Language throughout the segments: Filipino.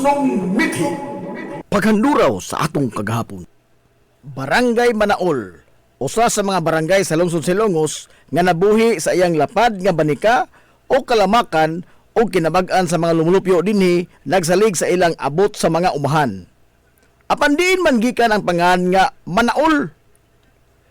Husnong Mithi. Paghanduraw sa atong kagahapon. Barangay Manaol, usa sa mga barangay sa lungsod Silongos nga nabuhi sa iyang lapad nga banika o kalamakan o kinabag-an sa mga lumulupyo dinhi nagsalig sa ilang abot sa mga umahan. Apan diin man gikan ang pangan nga Manaol.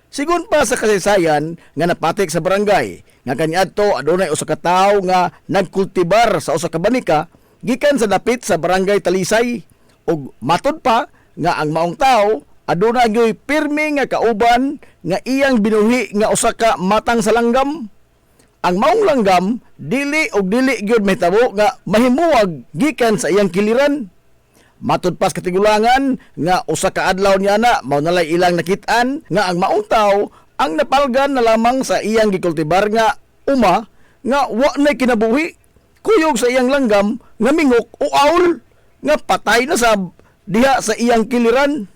Sigun pa sa kasaysayan nga napatik sa barangay nga kaniadto adunay usa ka tawo nga nagkultibar sa usa ka banika gikan sa dapit sa barangay Talisay ug matud pa nga ang maong tawo aduna gyoy pirmi nga kauban nga iyang binuhi nga usa ka matang sa langgam. Ang maong langgam dili og dili gyud mahitabo nga mahimuwag gikan sa iyang kiliran. Matud pas katigulangan nga usa ka adlaw niya na mao nalay ilang nakit-an nga ang maong tawo ang napalgan na lamang sa iyang gikultibar nga uma nga wa nay kinabuhi kuyog sa iyang langgam nga mingok o aul nga patay na sab diha sa iyang kiliran.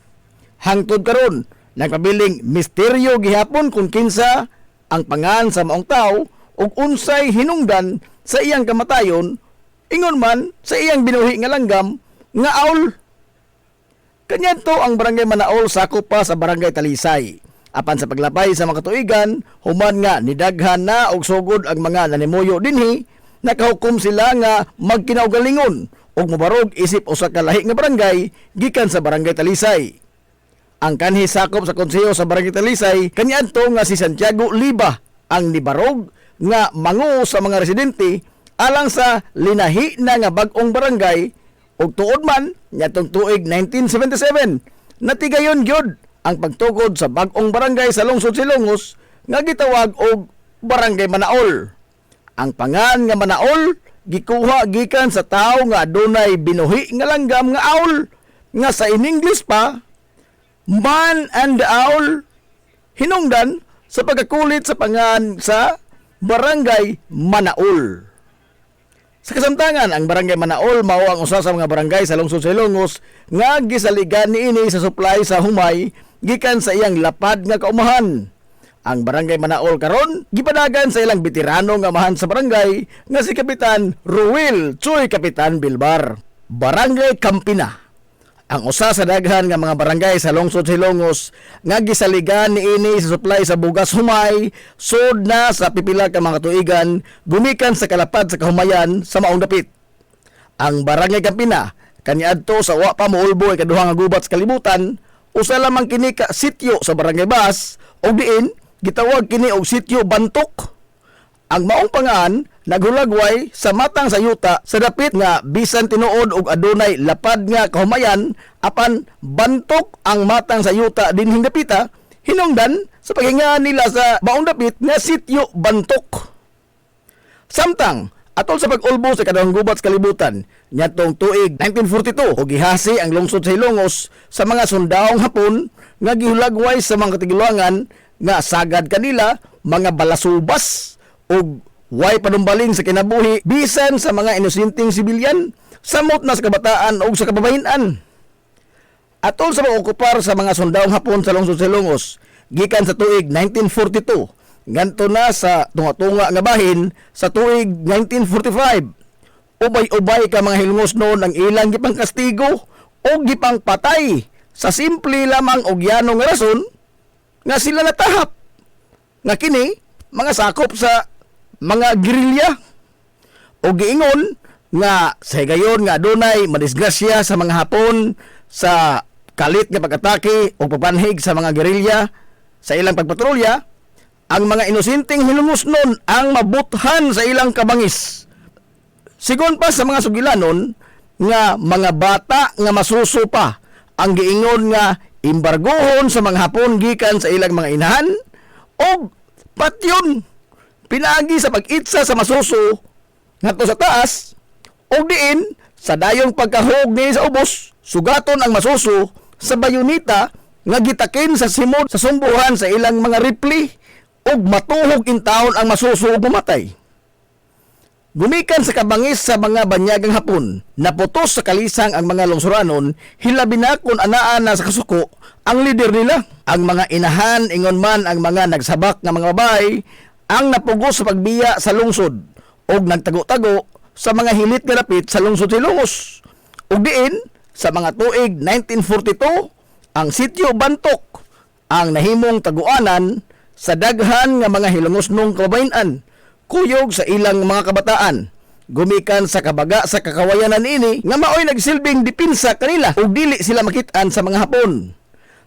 Hangtod karon nagpabiling misteryo gihapon kung kinsa ang pangan sa maong tawo ug unsay hinungdan sa iyang kamatayon ingon man sa iyang binuhi nga langgam nga aul. Kanyanto ang barangay Manaol sakop pa sa barangay Talisay. Apan sa paglapay sa mga katuigan, human nga nidaghan na og sugod ang mga nanimuyo dinhi, nakahukom sila nga magkinaugalingon ug mobarog isip usa ka lahi nga barangay gikan sa barangay Talisay. Ang kanhi sakop sa konseho sa barangay Talisay kanyanto nga si Santiago Liba ang nibarog nga mangu sa mga residente alang sa linahi na nga bag-ong barangay. Og tuod man nyatong tuig 1977 natigayon gyud ang pagtukod sa bag-ong barangay sa lungsod Silongos nga gitawag og Barangay Manaol. Ang pangan nga Manaol gikuha gikan sa tawo nga adunay binuhi nga langgam nga aul nga sa in English pa man and the owl, hinungdan sa pagkakulit sa pangan sa Barangay Manaol. Sa kasamtangan, ang Barangay Manaol mao ang usa sa mga barangay sa lungsod Silongos nga gisaligan niini sa supply sa humay gikan sa iyang lapad nga kaumahan. Ang Barangay Manaol karon gipadagan sa ilang veterano nga amahan sa barangay nga si Kapitan Ruel Choy Kapitan Bilbar. Barangay Campina, ang usa sa daghan nga mga barangay sa lungsod Silongos nga gisaligan niini sa supply sa bugas humay sud na sa pipila ka mga tuigan gumikan sa kalapad sa kahumayan sa maong dapit. Ang Barangay Campina kaniadto sa wa pa moulbo ikaduha nga gubat sa kalibutan, usa lamang kini ka sityo sa Barangay Bas og diin gitawag kini og sityo Bantok. Ang maong pangan naghulagway sa matang sa yuta sa dapit nga bisan tinuod og adunay lapad nga kahumayan apan bantok ang matang sa yuta dinhing dapita hinungdan sa paghinga nila sa maong dapit nga sityo Bantok. Samtang atol sa pag-ulbo sa kadahang gubat sa kalibutan nyatong tuig 1942 og gihasi ang lungsod sa Silongos sa mga sundahong Hapon nga gihulagway sa mga katiguluangan nga sagad kanila mga balasubas ug way panumbaling sa kinabuhi bisan sa mga inosenteng sibilyan samot na sa kabataan ug sa kababayen-an. Atol sa pag-okupar sa mga sundahong Hapon sa lungsod Silongos gikan sa tuig 1942 nganto na sa tunga-tunga nga bahin sa tuig 1945, ubay-ubay ka mga hilngos noon ang ilang gipang kastigo o gipang patay sa simple lamang og yanong nga rason nga sila natahap nga kini mga sakop sa mga gerilya o giingon nga sa higayon nga adunay madisgrasya sa mga Hapon sa kalit nga pag-atake o pagpanhig sa mga gerilya sa ilang pagpatrolya. Ang mga inosenteng hilumos nun ang mabuthan sa ilang kabangis. Sigon pa sa mga sugilanon nga mga bata nga masuso pa ang giingon nga imbargohon sa mga Hapon gikan sa ilang mga inahan o patyon pinaagi sa pag-itsa sa masuso ngadto sa taas o diin sa dayong pagkahog ni sa ubos sugaton ang masuso sa bayonita nga gitakin sa simod sa sumbuhan sa ilang mga rifle ug matuhog in taon ang masuso ug mamatay. Gumikan sa kabangis sa mga banyagang Hapon, naputos sa kalisang ang mga lungsuranon, hilabi na kung anaan na sa kasuko ang lider nila. Ang mga inahan, ingon man ang mga nagsabak ng mga babae, ang napugos sa pagbiya sa lungsod o nagtago-tago sa mga hilit nga dapit sa lungsod Silongos. Ug diin sa mga tuig 1942 ang sitio Bantok ang nahimong taguanan sa daghan nga mga hilungosnong kababayen-an kuyog sa ilang mga kabataan gumikan sa kabaga sa kakawayanan ini nga maoy nagsilbing dipinsa kanila ug dili sila makit-an sa mga Hapon.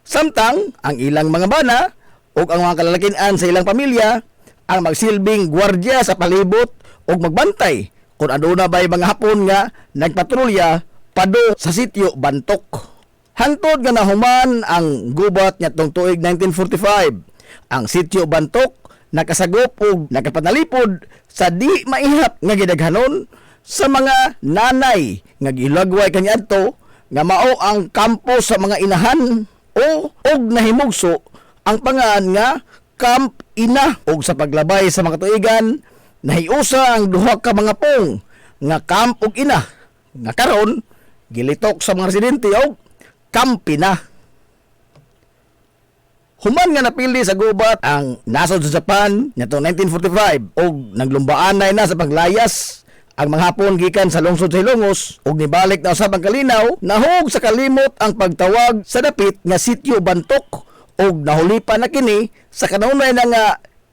Samtang ang ilang mga bana ug ang mga kalalakian sa ilang pamilya ang magsilbing gwardya sa palibot ug magbantay kung aduna ba'y mga Hapon nga nagpatrolya pado sa sitio Bantok. Hangtod nga nahuman ang gubat nitong tuig 1945, ang sitio Bantok nakasagop ug nakapanalipod sa di maihap nga gidaghanon sa mga nanay nga gilagway kaniadto nga mao ang kampo sa mga inahan og nahimugso ang pangan nga Camp Ina. Og sa paglabay sa mga tuigan nahiusa ang duha ka mga pong nga Camp ug Ina nga karon gilitok sa mga residente og Camp Ina. Human nga napili sa gubat ang nasod sa Japan nitong 1945 og naglumbaanay na sa paglayas ang mga Hapon gikan sa lungsod sa Ilongos ug nibalik na usab ang kalinaw, nahug sa kalimot ang pagtawag sa dapit nga sitio Bantok og nahulipan na kini sa kanunay na nga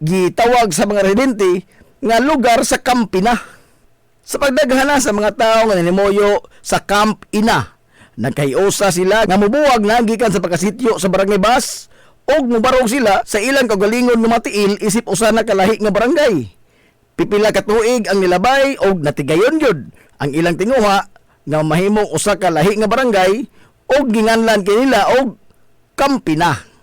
gitawag sa mga residente nga lugar sa Camp Ina. Sa pagdaghana sa mga tawo nga nanimuyo sa Camp Ina, nagkayusa sila nga mubuwag na gikan sa pagkasityo sa Barangay Bas og mubarog sila sa ilang kagalingon nga matiil isip usa na kalahi nga barangay. Pipila ka tuig ang nilabay og natigayon gyud ang ilang tinguha nga mahimong usa ka lahi nga barangay og ginganlan kanila og Camp Ina.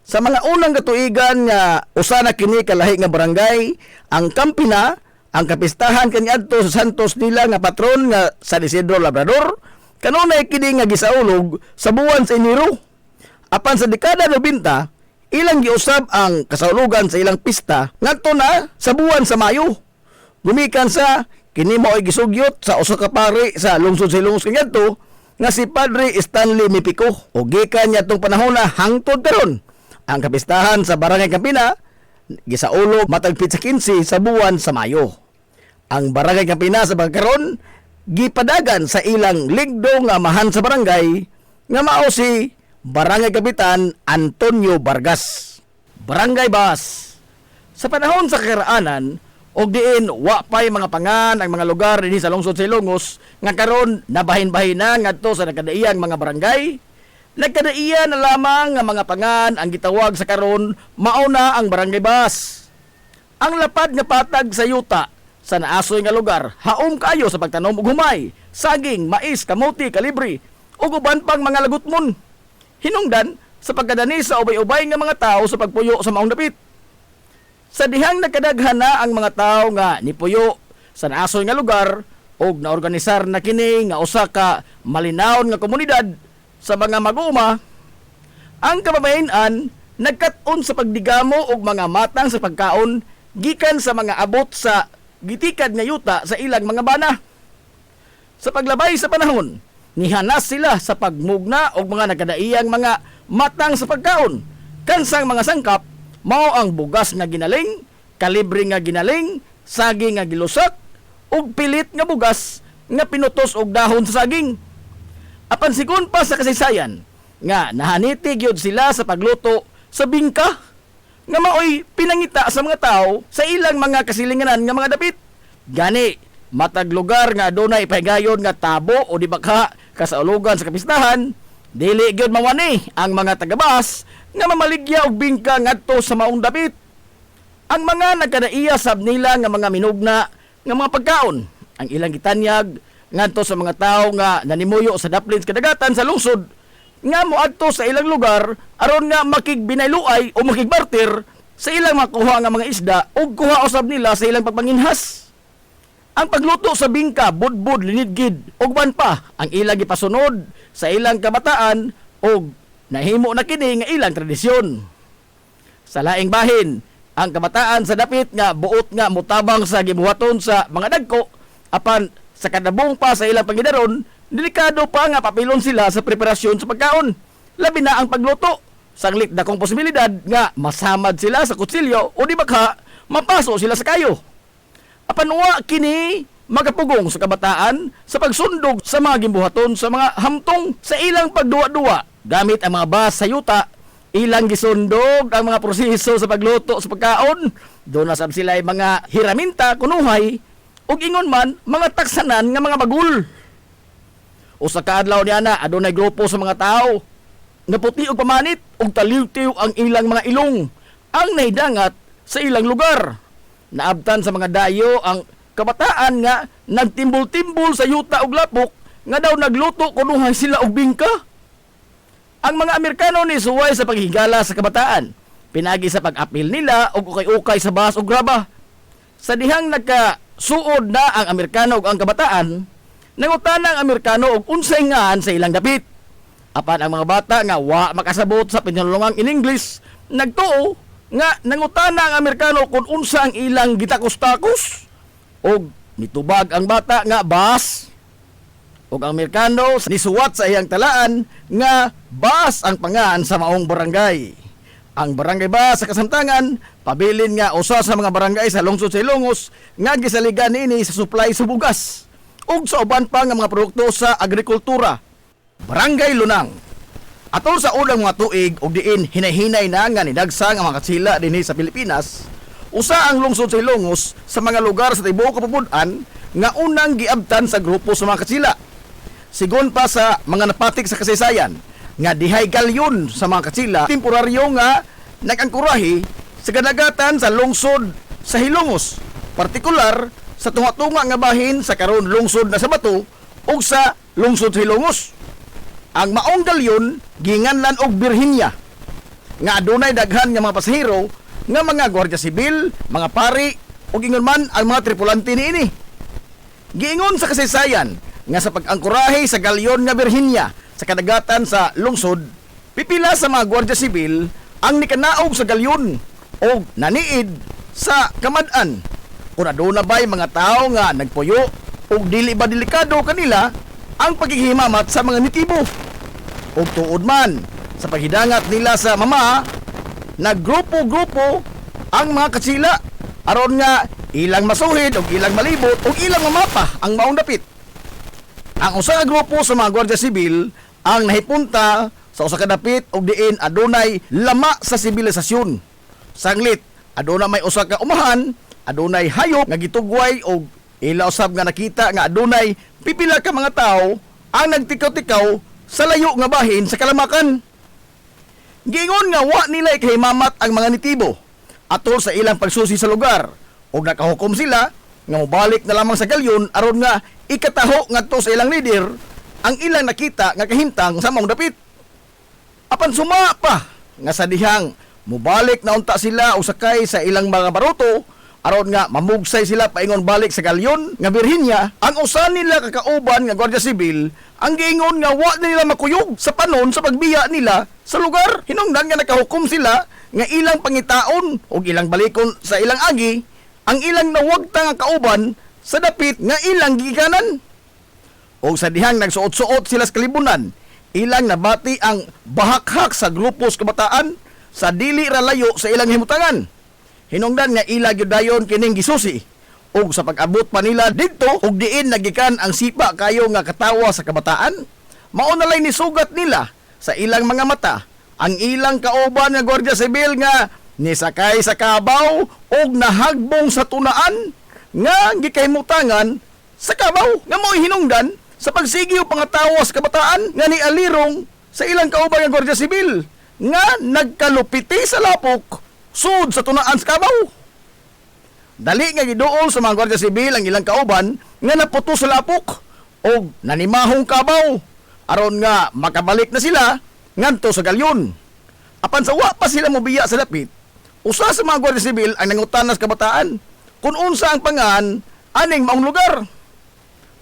Sa mga unang katuigan nga usa na kini kalahi nga barangay, ang Camp Ina ang kapistahan kaniadto sa santos nila nga patron nga San Isidro Labrador kanunay kini nga gisaulog sa buwan sa Enero. Apan sa dekada 90, ilang giusab ang kasaulugan sa ilang pista ngadto na sa buwan sa Mayo. Gumikan sa kini mao'y gisugyot sa usa ka pari sa lungsod sa Ilongos kaniadto nga si Padre Stanley Mipico. O gikan niya tong panahon na hangtod karon ang kapistahan sa Barangay Camp Ina gisaulog matag pitsa 15 sa buwan sa Mayo. Ang Barangay Camp Ina sa pagkaron gipadagan sa ilang ligdo nga amahan sa barangay nga mao si Barangay Kapitan Antonio Vargas. Barangay Bas. Sa panahon sa kakaraanan, og diin wa pay mga pangan ang mga lugar dinhi sa lungsod sa Ilongos nga karon nabahin-bahin na ngadto sa nagkadaiyang mga barangay. Nagkadaiya na lamang nga mga pangan ang gitawag sa karon mao na ang Barangay Bas. Ang lapad nga patag sa yuta sa naasoy nga lugar haom kayo sa pagtanom og humay, saging, mais, kamuti, kalibre ug uban pang mga lagutmon. Hinungdan sa pagkadani sa ubay-ubay nga mga tao sa pagpuyo sa maong dapit. Sa dihang nagkadaghan na ang mga tao nga nipuyo sa naasoy nga lugar og naorganisar na kini nga usa ka malinaw nga komunidad sa mga mag-uuma, ang kababayen-an nagkat-on sa pagdigamo og mga matang sa pagkaon gikan sa mga abot sa gitikad nga yuta sa ilang mga bana. Sa paglabay sa panahon, nihanas sila sa pagmugna og mga nagkadaiyang mga matang sa pagkaon. Kansang mga sangkap mao ang bugas nga ginaling, kalibre nga ginaling, saging nga gilusak ug pilit nga bugas nga pinutos og dahon sa saging. Apan sigon pa sa kasaysayan nga nahaniti gyud sila sa pagluto sa bingka nga maoy pinangita sa mga tao sa ilang mga kasilinganan nga mga dapit. Gani matag lugar nga adunay pahigayon nga tabo o di bakha kasaulugan sa kapistahan, dili gyud mawani ang mga tagabas nga mamaligya og bingka ngadto sa maong dapit. Ang mga nagkadaiya sab nila nga mga minugna nga mga pagkaon ang ilang gitanyag ngadto sa mga tao nga nanimuyo sa daplin kadagatan sa lungsod nga moadto sa ilang lugar aron nga makigbinayluay o makigbarter sa ilang makuha nga mga isda ug kuha usab nila sa ilang pagpanginhas. Ang pagluto sa bingka, budbud, linidgid ug ban pa ang ilang gipasunod sa ilang kabataan ug nahimo na kini nga ilang tradisyon. Sa laing bahin, ang kabataan sa dapit nga buot nga mutabang sa gibuhaton sa mga dagko apan sa kadabong pa sa ilang pangidaron, delikado pa nga papilon sila sa preparasyon sa pagkaon. Labi na ang pagluto. Sanglit na kong posibilidad nga masamad sila sa kutsilyo o di baka mapaso sila sa kayo. Apan wa kini magapugong sa kabataan sa pagsundog sa mga gimbuhaton sa mga hamtong sa ilang pagduwa-duwa gamit ang mga bas sa yuta. Ilang gisundog ang mga proseso sa pagluto sa pagkaon. Doon na sab sila ay mga hiraminta kunuhay ug ingon man mga taksanan nga mga bagul. Usa ka adlaw niya na adunay grupo sa mga tao naputi og pamanit ug taliw-tiw ang ilang mga ilong ang nahidangat sa ilang lugar. Naabtan sa mga dayo ang kabataan nga nagtimbol-timbol sa yuta ug lapok nga daw nagluto kunuhay sila og bingka. Ang mga Amerikano ni suway sa paghigala sa kabataan, pinagi sa pag-apil nila og ukay-ukay sa bahas ug graba. Sa dihang nagkasuod na ang Amerikano ug ang kabataan, nangutana ang Amerikano og unsay ngaan sa ilang dapit. Apan ang mga bata nga wa makasabot sa pinulungang in English, nagtuo nga nangutana ang Amerikano kung unsa ang ilang gitakos-takos. Og nitubag ang bata nga bas. Og ang Amerikano nisuwat sa iyang talaan nga bas ang pangan sa maong barangay. Ang barangay bas sa kasamtangan pabilin nga usa sa mga barangay sa lungsod sa Ilongos nga gisaligan niini sa supply sa bugas ug sa uban pa nga mga produkto sa agrikultura. Barangay Lunang. Atol sa unang mga tuig ug diin hinay-hinay na nga nidagsang ang mga katsila dinhi sa Pilipinas, usa ang lungsod sa Ilongos sa mga lugar sa tibuok kapubuan nga unang giabtan sa grupo sa mga katsila. Sigon pa sa mga napatik sa kasaysayan nga dihay galyon sa mga katsila, temporaryo nga nagangkurahi sa kadagatan sa lungsod sa Hilongos, partikular sa tunga-tunga nga bahin sa karon lungsod na sa Bato ug sa lungsod sa Hilongos. Ang maong galyon ginganlan og Birhinya nga adunay daghan nga mga pasahero nga mga gwardiya sibil, mga pari ug ingon man ang mga tripulante niini. Giingon sa kasaysayan nga sa pag-angkurahe sa galyon nga Birhinya sa kadagatan sa lungsod, pipila sa mga gwardiya sibil ang nikanaog sa galyon o naniid sa kamad-an. Kung aduna ba'y mga tao nga nagpuyo o dili ba delikado kanila ang paghihimamat sa mga nitibo. O tuod man sa paghidangat nila sa mama, naggrupo-grupo ang mga katsila aron nga ilang masuhid o ilang malibot o ilang mamapa ang maong dapit. Ang usa ka grupo sa mga gwardiya sibil ang nahipunta sa usa ka dapit og diin adunay lama sa sibilisasyon. Sanglit, aduna may usa ka umahan, adunay hayop nga gitugway og ila usab nga nakita nga adunay pipila ka mga tao ang nagtikaw-tikaw sa layo nga bahin sa kalamakan. Giingon nga wa nila ikahimamat ang mga nitibo atol sa ilang pagsusi sa lugar ug nakahukom sila nga mobalik na lamang sa galyon aron nga ikataho ngadto sa ilang leader ang ilang nakita nga kahimtang sa maong dapit. Apan suma pa nga sa dihang mobalik na unta sila usakay sa ilang mga baruto aron nga mamugsay sila paingon balik sa galyon nga Birhinya, ang usa nila kakauban nga gwardiya sibil ang giingon nga wa nila makuyog sa panon sa pagbiya nila sa lugar. Hinungdan nga nakahukom sila nga ilang pangitaon o ilang balikon sa ilang agi ang ilang nawagta nga kauban sa dapit nga ilang gigikanan. O sa dihang nagsuot-suot sila sa kalibunan, ilang nabati ang bahakhak sa grupo sa kabataan sa dili ra layo sa ilang himutangan. Hinungdan nga ila gyud dayon kining gisusi ug sa pag-abot pa nila didto ug diin nagikan ang sipa kayo nga katawa sa kabataan, mao na lay nisugat nila sa ilang mga mata ang ilang kauban nga gwardiya sibil nga nisakay sa kabaw ug nahagbong sa tunaan nga gikahimutangan sa kabaw nga mo'y hinungdan sa pagsigyo pangatawa sa kabataan nga nialirong sa ilang kauban nga gwardiya sibil nga nagkalupiti sa lapok sud sa tunaan sa kabaw. Dali nga giduol sa mga gwardiya sibil ang ilang kauban nga naputo sa lapok o nanimahong kabaw aron nga makabalik na sila ngadto sa galyon. Apan sa wa pa sila mobiya sa dapit, usa sa mga gwardiya sibil ang nangutana sa kabataan kung unsa ang pangan aning maong lugar.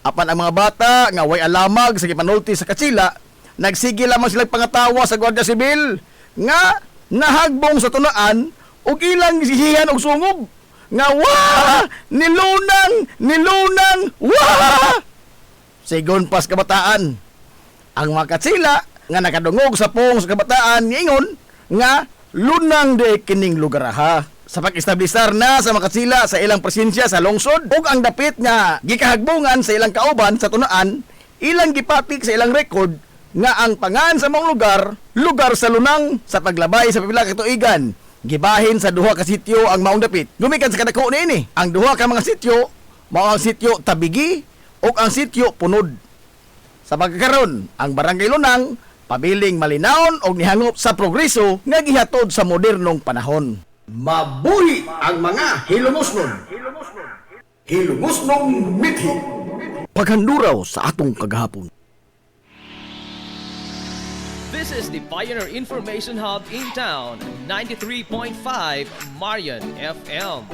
Apan ang mga bata nga way alamag sa gipanulti sa katsila, nagsige lamang sila pangatawa sa gwardiya sibil nga nahagbong sa tunaan ug ilang sihihan og sungog nga wah! Nilunang! Wah! Sigon pas kabataan. Ang mga katsila nga nakadungog sa pong sa kabataan niingon nga lunang de kining lugar ha. sa pag-establisar na sa makasila sa ilang presensya sa lungsod ug ang dapit nga gikahagbungan sa ilang kauban sa tunaan, ilang gipatik sa ilang record nga ang pangan sa mong lugar sa lunang sa paglabay sa pipila ka tuigan. Gibahin sa duha ka sityo ang maong dapit. Gumikan sa kadako niini. Ang duha ka mga sityo mao ang sityo Tabigi ug ang sityo Punod. Sa pagkakaroon, ang Barangay Lunang pabiling malinawon og nihangop sa progreso nga gihatod sa modernong panahon. Mabuhi ang mga hilumosnon. Hilumosnong mithi. Paghanduraw sa atong kagahapon. This is the Pioneer Information Hub in town, 93.5 Marian FM.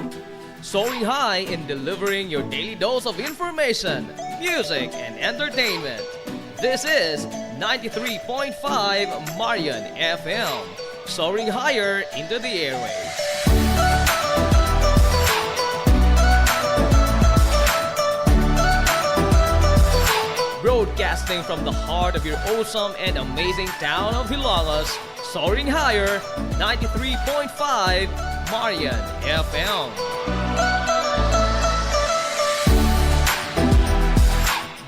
Soaring high in delivering your daily dose of information, music, and entertainment. This is 93.5 Marian FM. Soaring higher into the airwaves. Broadcasting from the heart of your awesome and amazing town of Hilangas, soaring higher, 93.5 Marian FM.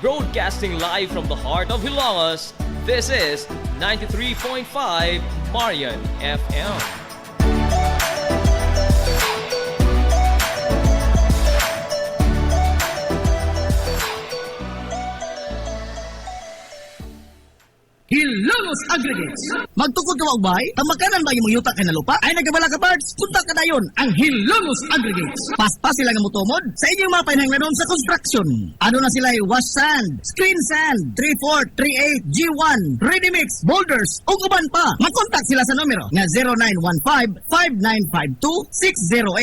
Broadcasting live from the heart of Hilangas, this is 93.5 Marian FM. Hilongos Aggregates. Magtukod ka magbay, ang makanan ba yung yuta kay na lupa? Ay nagabala ka parts, punta ka dayon ang Hilongos Aggregates. Paspas sila nga motomod sa inyong mga pinanglanon sa construction. Ano na sila wash sand, screen sand, 34, 38, G1, ready mix, boulders, ug uban pa. Mag-contact sila sa numero nga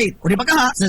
0915-5952-608 o di ba kaha sa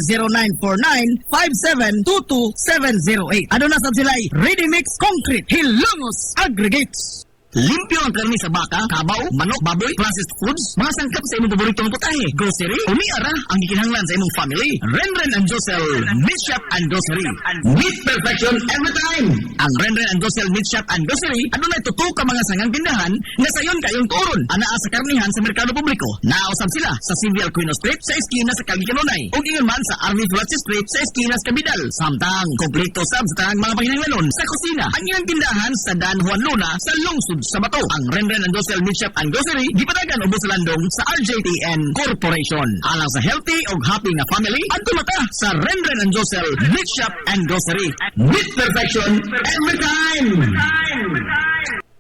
0949-5722-708. Ano na sab sila ready mix concrete Hilongos Aggregates. Limpyo ang karni sa baka, kabaw, manok, baboy, processed foods, mga sangkap sa imong paboritong putahe, grocery, o niara ang gikinahanglan sa imong family. Renren and Josel Meat Shop and Grocery. Meat perfection every time! Ang Renren and Josel Meat Shop and Grocery, ano na tutok ka mga sangang tindahan na sayon kayong turon. Anaa sa karnihan sa merkado publiko. Naosab sila sa Civil Quino Street sa eskina sa Kagikanonay. O ingon man sa Army Francis Street sa eskina sa Kabidal. Samtang, kompleto sab sa tanang mga pahinanglanon sa kusina. Ang ilang tindahan sa Dan Juan Luna sa Lungsod sa Bato. Ang Renren and Josel Meat Shop and Grocery gipadagan ubos sa landong sa RJTN Corporation. Alang sa healthy o happy na family at kumata sa Renren and Josel Meat Shop and Grocery. Meat perfection every time!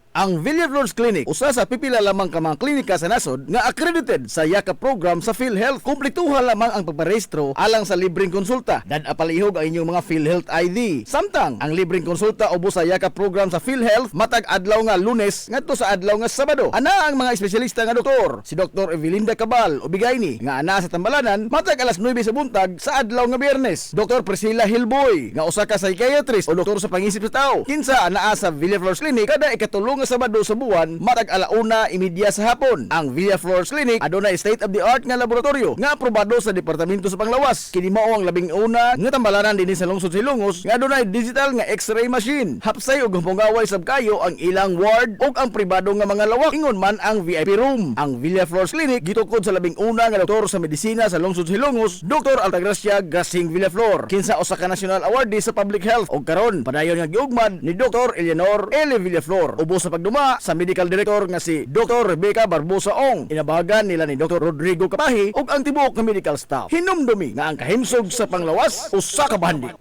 Ang Villaflores Clinic, usa sa pipila lamang ka mga klinika sa nasod nga accredited sa YACA program sa PhilHealth. Kumpletuha lamang ang pagparehistro alang sa libreng konsulta. Dad apalihog ang inyong mga PhilHealth ID. Samtang ang libreng konsulta ubos sa YACA program sa PhilHealth matag adlaw nga Lunes ngadto sa adlaw nga Sabado. Ana ang mga espesyalista nga doktor, si Dr. Evelinda Cabal Ubigayni nga ana sa Tambalanan matag alas 9 sa buntag sa adlaw nga Biyernes. Dr. Priscilla Hilboy nga usa ka psychiatrist o doktor sa pangisip sa tao. Kinsa anaa sa Villaflores Clinic kada ikatulong nga Sabado sa buwan matag alauna imidya sa hapon. Ang Villaflores Clinic adunay state of the art nga laboratorio nga aprobado sa Departamento sa Panglawas. Kini mao ang labing una nga tambalanan dinhi sa lungsod Silongos nga adunay digital nga X-ray machine. Hapsay ug humpungaway sab kayo ang ilang ward ug ang pribado nga mga lawak. Ingon man ang VIP room. Ang Villaflores Clinic gitukod sa labing una nga doktor sa medisina sa lungsod Silongos, Dr. Altagracia Gasing Villaflor. Kinsa usa ka national awardee sa public health ug karon padayon nga giugmad ni Dr. Eleanor L. Villaflor. Ubos sa pagduma sa medical director nga si Dr. Rebecca Barbosa Ong. Inabahagan nila ni Dr. Rodrigo Kapahi ug ang tibuok nga medical staff. Hinumdumi nga ang kahimsog sa panglawas usa ka bandi.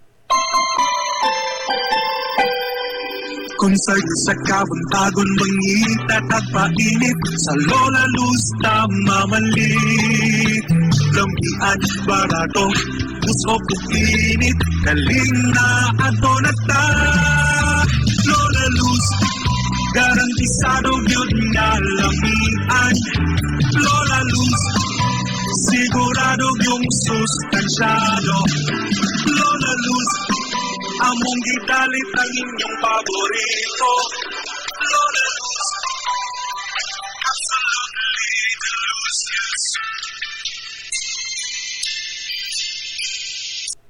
Konsert sa kabuntagon mangita tagpainit sa Lola Luz tamamalit lampian barato usok init kaling na ato na ta Lola Luz garantisado yun nga lamian Lola Luz sigurado yung sustansyado Lola Luz among gidalit ang inyong paborito Lola Luz absolutely delicious.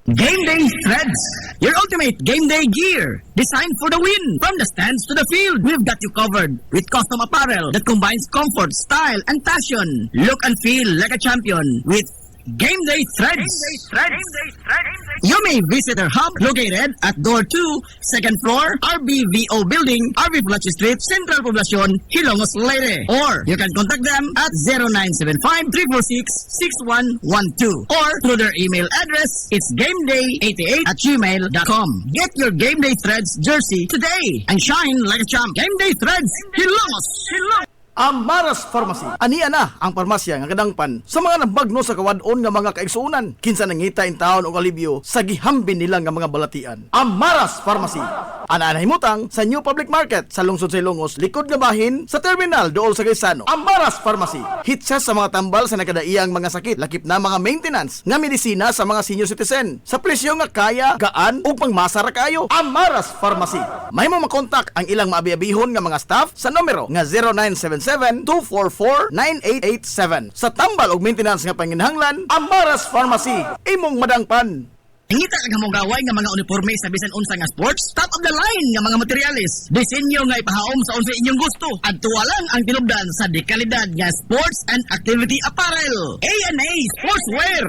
Game Day Threads, your ultimate game day gear, designed for the win. From the stands to the field, we've got you covered with custom apparel that combines comfort, style, and fashion. Look and feel like a champion with Game Day Threads. You may visit our hub located at Door 2, second floor, RBVO Building, RB Pulachi Street, Central Poblacion, Hilongos, Leyte. Or you can contact them at 0975-346-6112 or through their email address, it's gameday88@gmail.com. Get your Game Day Threads jersey today and shine like a champ. Game Day Threads, Hilongos! Amaras Pharmacy. Aniya na ang parmasya nga kadangpan sa mga nabagno sa kawadon nga mga kaigsuunan. Kinsa nangita in taon og alibyo sa gihambin nila nga mga balatian. Amaras Pharmacy. Ana himutang sa New Public Market sa lungsod sa Ilongos, likod nga bahin sa terminal dool sa Gaisano. Amaras Pharmacy. Hit siya sa mga tambal sa nakadaiyang mga sakit, lakip na mga maintenance nga medisina sa mga senior citizen. Sa presyo nga kaya, gaan ug pangmasara kayo. Amaras Pharmacy. Mahimo makontak ang ilang maabi-abihon nga mga staff sa numero nga 0977-244-9887. Sa tambal og maintenance nga panginhanglan, Amaras Pharmacy. Imong madangpan. Ngita ka mong gaway nga mga uniforme sa bisan unsa nga sports, top of the line nga mga materyales. Disenyo nga ipahaom sa unsa inyong gusto. Adtuwa lang ang tinubdan sa dekalidad nga sports and activity apparel. A&A Sportswear.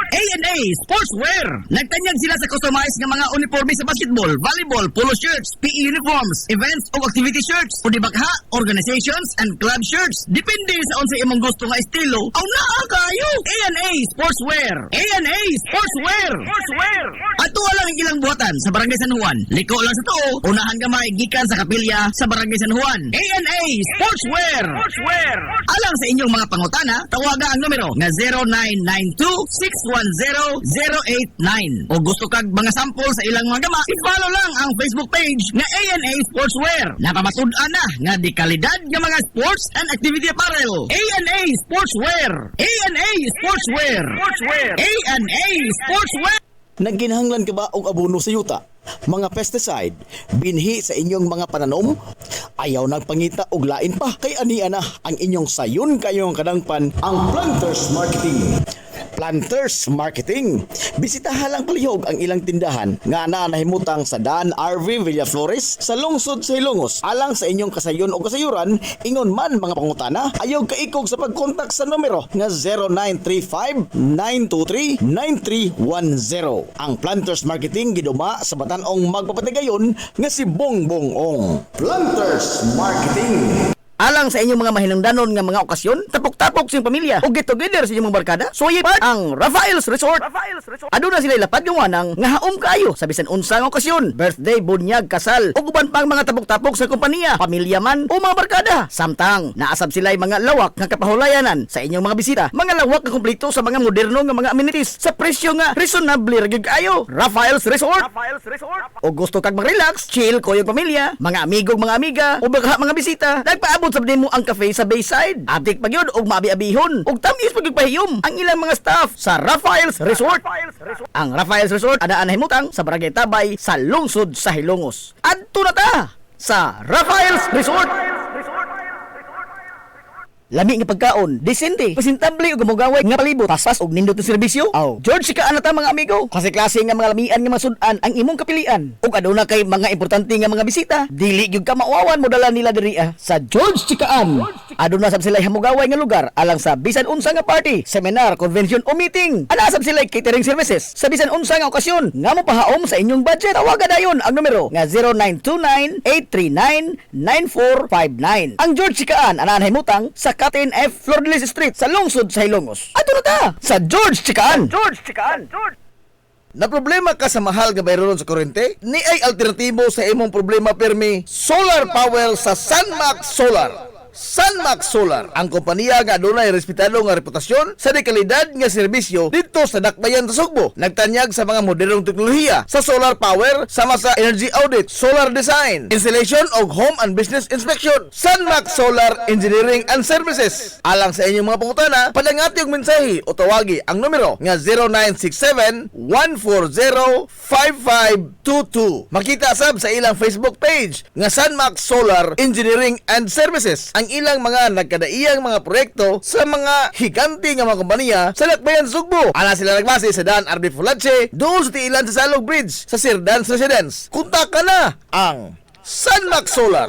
A&A Sportswear. Nagtanyag sila sa customized nga mga uniforme sa basketball, volleyball, polo shirts, PE uniforms, events o activity shirts, o di bakha, organizations and club shirts. Depende sa unsa imong gusto nga estilo. Aw naa kayo. A&A Sportswear. A&A Sportswear. Ato lang ang ilang buhatan sa Barangay San Juan. Liko lang sa to, unahan gamay gikan sa kapilya sa Barangay San Juan. A&A Sportswear. Alang sa inyong mga pangutana, tawaga ang numero nga 0992-610-089. O gusto kag mga sample sa ilang mga gama, i-follow lang ang Facebook page nga A&A Sportswear. Napamatud-an na nga di kalidad nga mga sports and activity apparel. A&A Sportswear. A&A Sportswear. A&A Sportswear. Nagginahanglan ka ba og abono sa yuta? Mga pesticide, binhi sa inyong mga pananom? Ayaw nagpangita og lain pa, kay aniya na ang inyong sayon kayong kadangpan ang Planters Marketing. Planters Marketing. Bisitahan lang palihog ang ilang tindahan nga nahimutang sa Dan RV Villaflores sa lungsod sa Ilongos. Alang sa inyong kasayon o kasayuran, ingon man mga pangutana, ayaw kaikog sa pagkontak sa numero nga 0935-923-9310. Ang Planters Marketing giduma sa batan-ong magpapatigayon nga si Bongbong Ong. Planters Marketing. Alang sa inyong mga mahinungdanon nga mga okasyon, tapok-tapok sa inyong pamilya o get together sa inyong mga barkada, suyi pa ang Rafael's Resort. Aduna sila lapad nga wanang nga haom kayo sa bisan unsa nga okasyon, birthday, bunyag, kasal, o uban pang mga tapok-tapok sa kompanya, pamilya man o mga barkada. Samtang naasab sila mga lawak nga kapahulayanan sa inyong mga bisita, mga lawak nga kumpleto sa mga moderno nga mga amenities sa presyo nga reasonable ra gyud kayo. Rafael's Resort. O gusto kag mag-relax, chill ko yung pamilya, mga amigo, mga amiga, o baka mga bisita, nagpaabot sa mo ang cafe sa Bayside. Abdik pa yun og maabi-abihon og tamis pagpahiyom ang ilang mga staff sa Rafael's Resort. Ang Rafael's Resort ana himutang sa Barangay Tabay sa lungsod sa Hilongos. Adto na ta sa Rafael's Resort. Lami nga pagkaon, desente, presentable ug gamugaway nga palibot, paspas og nindot nga serbisyo. Aw, George ka ana ta mga amigo. Klase-klase nga mga lamian nga masud-an ang imong kapilian. Ug aduna kay mga importante nga mga bisita, dili gyud ka mauawan mo dala nila diri sa George Chikaan. Aduna sab sila hamugaway nga lugar alang sa bisan unsa nga party, seminar, convention o meeting. Ana sab sila catering services sa bisan unsa nga okasyon nga mopahaom sa inyong budget. Tawagan dayon ang numero nga 0929-839-9459. Ang George Chikaan ana himutang sa Captain F. Flordelis Street sa lungsod sa Hilongos. Ato na ta sa George Chikaan. Na problema ka sa mahal nga bayron sa kuryente? Ni ay alternatibo sa imong problema permi solar power sa Sunmax Solar. Sunmax Solar, ang kompanya nga adunay respetado nga reputasyon sa dekalidad nga serbisyo dito sa Dakbayan sa Sugbo. Nagtanyag sa mga modernong teknolohiya sa solar power sama sa energy audit, solar design, installation og home and business inspection. Sunmax Solar Engineering and Services. Alang sa inyong mga pangutana, padangati og mensahe o tawagi ang numero nga 0967-140-5522. Makita sab sa ilang Facebook page nga Sunmax Solar Engineering and Services ang ilang mga nagkadaiyang mga proyekto sa mga higanti nga mga kompanya sa Dakbayan Sugbo. Ana sila nagbase sa Dan RB Pulachi, doon sa tiilan sa Salog Bridge sa Sirdans Residence. Kontak na ang Sunmax Solar.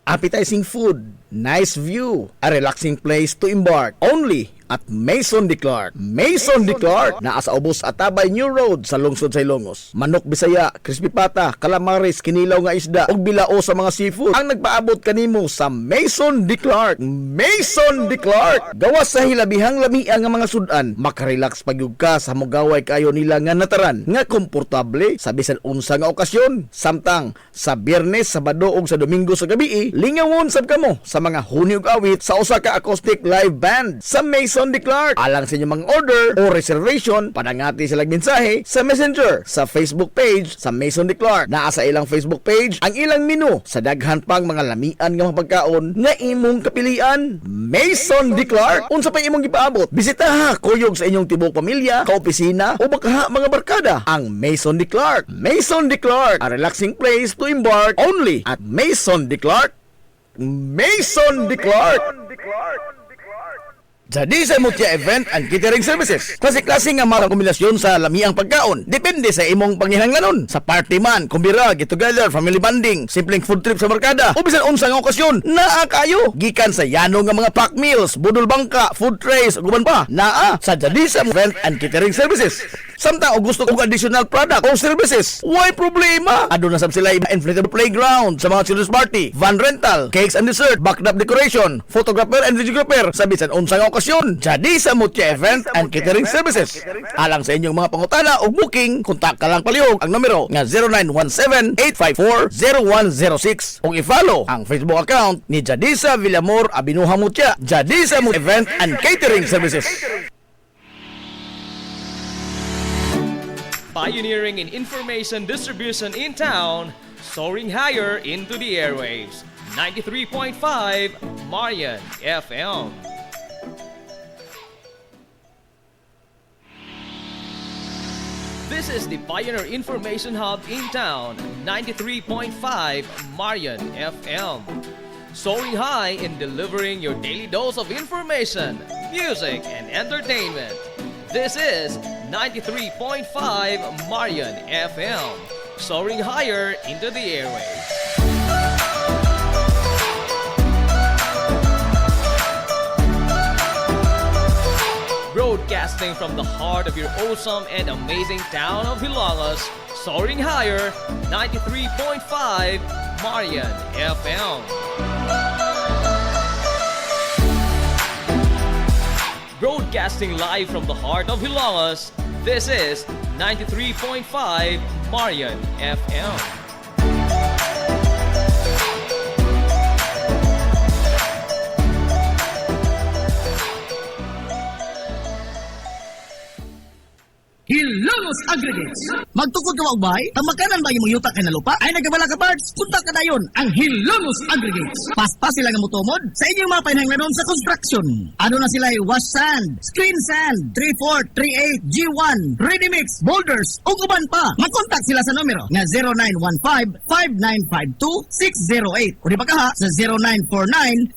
Appetizing food, nice view, a relaxing place to embark only at Mason de Clark. Mason de Clark naa sa ubos Atabay New Road sa lungsod sa Ilongos. Manok Bisaya, crispy pata, calamares, kinilaw nga isda ug bilao sa mga seafood ang nagpaabot kanimo sa Mason de Clark. Mason de Clark gawas sa hilabihang lamian nga mga sudan, makarelax pagyud ka sa mogaway kayo nila nga nataran nga komportable sa bisan unsa nga okasyon. Samtang sa Biyernes, Sabado ug sa Domingo sa gabi, lingawon sab kamo sa mga huni ug awit sa usa ka acoustic live band sa Mason de Clark. Alang sa inyong mga order o reservation, padangati silang mensahe sa Messenger sa Facebook page sa Mason de Clark. Naa sa ilang Facebook page ang ilang menu sa daghan pang mga lamian nga mga pagkaon nga imong kapilian. Mason de Clark, unsa pa imong gipaabot? Bisitaha kuyog sa inyong tibok pamilya, kaopisina o baka mga barkada ang Mason de Clark. Mason de Clark, a relaxing place to embark only at Mason de Clark. Mason de Clark. Jadi sa Mutya Event and Catering Services. Klase-klase nga mga kombinasyon sa lamiang pagkaon. Depende sa imong panginahanglanon. Sa party man, kumbira, get together, family bonding, simpleng food trip sa barkada, o bisan unsa nga okasyon, naa kayo. Gikan sa yano nga mga pack meals, budol bangka, food trays, ug uban pa, naa sa Jadi sa Event and Catering Services. Samtang o gusto kong additional product o services, why problema? Ado na sab sila inflatable playground sa mga children's party, van rental, cakes and dessert, backdrop decoration, photographer and videographer sa bisan unsa nga okasyon. Jadi sa Mutya Event and Catering Services. Alang sa inyong mga pangutana o booking, kontak ka lang palihog ang numero nga 0917-854-0106 o i-follow ang Facebook account ni Jadisa Villamor Abinuha Mutya. Jadisa Mutya Event and Catering Services. Pioneering in information distribution in town, soaring higher into the airwaves. 93.5 Marian FM. This is the Pioneer Information Hub in town, 93.5 Marian FM. Soaring high in delivering your daily dose of information, music, and entertainment. This is 93.5 Marian FM, soaring higher into the airwaves. Broadcasting from the heart of your awesome and amazing town of Hilangas, soaring higher, 93.5 Marian FM. Broadcasting live from the heart of Hilangas, this is 93.5 Marian FM. Hilongos Aggregates. Magtukod ka magbay, ang makanan ba yung yuta kay na lupa? Ay nagabala ka parts, punta ka dayon ang Hilongos Aggregates. Paspas sila nga mutumod sa inyong mga panahanglanon sa construction. Ano na sila wash sand, screen sand, 3-4, 3-8, G1, ready mix, boulders, ug uban pa. Mag-contact sila sa numero nga 0915-5952-608 o di ba kaha sa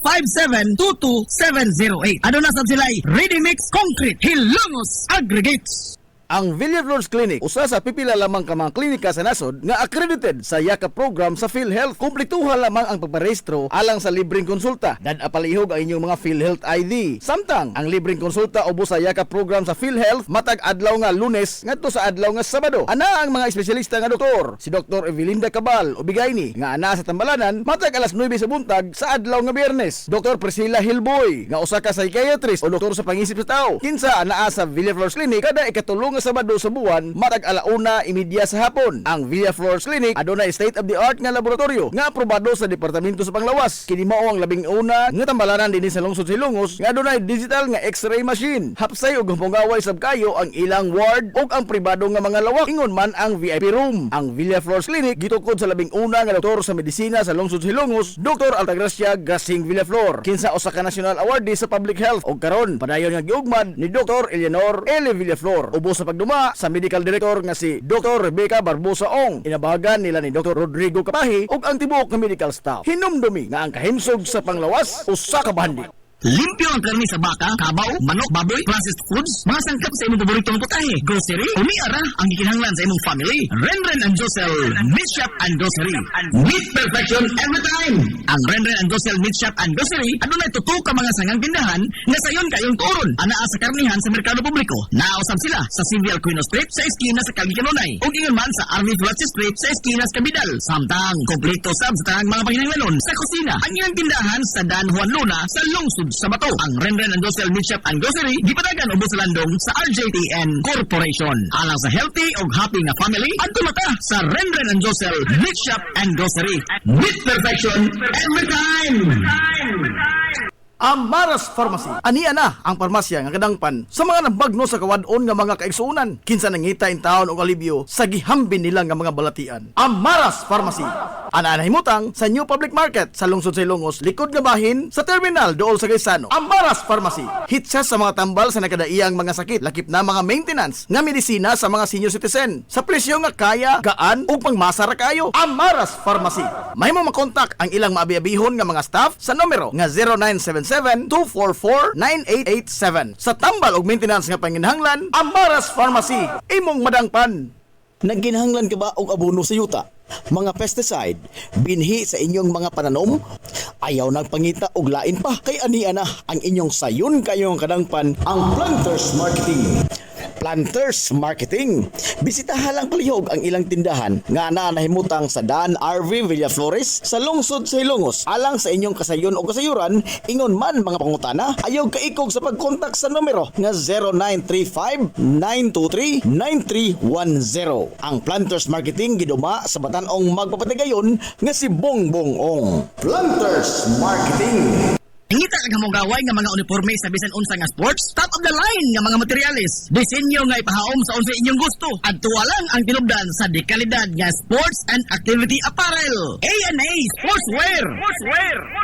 0949-5722-708. Ano na sab sila ready mix concrete Hilongos Aggregates. Ang Villaflores Clinic, usa sa pipila lamang ka mga klinika sa nasod nga accredited sa YAKA program sa PhilHealth. Kumpletuha lamang ang pagparehistro alang sa libreng konsulta. Dad apalihog ang inyong mga PhilHealth ID. Samtang ang libreng konsulta ubos sa YAKA program sa PhilHealth matag adlaw nga Lunes ngadto sa adlaw nga Sabado. Ana ang mga espesyalista nga doktor, si Dr. Evelinda Cabal Ubigayni nga ana sa Tambalanan matag alas 9 sa buntag sa adlaw nga Biyernes. Dr. Priscilla Hilboy nga usa ka psychiatrist o doktor sa pangisip sa tao. Kinsa anaa sa Villaflores Clinic kada ikatulong Sabado sa buwan matag alauna imidya sa hapon. Ang Villaflores Clinic adunay state of the art nga laboratorio nga aprobado sa Departamento sa Panglawas. Kini mao ang labing una nga tambalanan dinhi sa lungsod Hilongos nga adunay digital nga X-ray machine. Hapsay ug pungaway sab kayo ang ilang ward ug ang pribado nga mga lawak ingon man ang VIP room. Ang Villaflores Clinic gitukod sa labing una nga doktor sa medisina sa lungsod Hilongos, Dr. Altagracia Gasing Villaflor. Kinsa usa ka national awardee sa public health ug karon padayon nga giugmad ni Dr. Eleanor L. Villaflor. Ubos sa pagduma sa medical director nga si Dr. Rebecca Barbosa Ong. Inabahagan nila ni Dr. Rodrigo Kapahi ug ang tibuok nga medical staff. Hinumdumi nga ang kahimsog sa Panglawas usa ka bandi. Limpyo ang karni sa baka, kabaw, manok, baboy, processed foods, mga sangkap sa imong paboritong putahe, grocery, umiara ang gikinahanglan sa imong family. Renren and Josel Meat Shop and Grocery. Meat perfection every time. Ang Renren and Josel Meat Shop and Grocery adunay tutok ka mga sangang tindahan nga sayon kayong turon. Anaa sa karnihan sa merkado publiko. Naosab sila sa Civil Aquino Street sa eskina sa Calgicanonay. O ingon man sa Army Flatsi Street sa eskina sa Cabidal. Samtang kompleto sab sa tanang mga paginahanglanon sa kusina. Ang ilang tindahan sa Dan Juan Luna sa lungsod sa Bato. Ang Renren and Josel Meat Shop and Grocery gipadagan ubos sa landong sa RJTN Corporation. Alang sa healthy o happy nga family, adto mata sa Renren and Josel Meat Shop and Grocery. Meat perfection every time. Amaras Pharmacy. Ania na ang parmasya nga kadangpan sa mga nabagno sa kawadon nga mga kaigsuunan. Kinsa nangita in taon og alibyo sa gihambin nila nga mga balatian. Amaras Pharmacy. Ana himutang sa New Public Market sa lungsod sa Ilongos, likod nga bahin sa terminal dool sa Gaisano. Amaras Pharmacy. Hit siya sa mga tambal sa nakadaiyang mga sakit, lakip na mga maintenance nga medisina sa mga senior citizen. Sa presyo nga kaya, gaan ug pangmasara kayo. Amaras Pharmacy. Mahimo makontak ang ilang maabi-abihon nga mga staff sa numero nga 0977-244-9887. Sa tambal og maintenance nga panginhanglan, Amaras Pharmacy. Imong madangpan. Nagginhanglan ka ba og abono sa yuta? Mga pesticide, binhi sa inyong mga pananom? Ayaw nagpangita og lain pa, kay ania na ang inyong sayon kayong kadangpan ang Planters Marketing. Planters Marketing. Bisitahan lang palihog ang ilang tindahan nga nahimutang sa Dan RV Villaflores sa lungsod sa Ilongos. Alang sa inyong kasayon o kasayuran, ingon man mga pangutana, ayaw kaikog sa pagkontak sa numero nga 0935-923-9310. Ang Planters Marketing giduma sa Batanong magpapatigayon nga si Bongbong Ong. Planters Marketing. Ingita kag hamong gaway nga mga uniforme sa bisan unsa nga sports, top of the line nga mga materyales. Disenyo nga ipahaom sa unsa inyong gusto. Adtuwa lang ang tinubdan sa dekalidad nga sports and activity apparel. A&A Sportswear.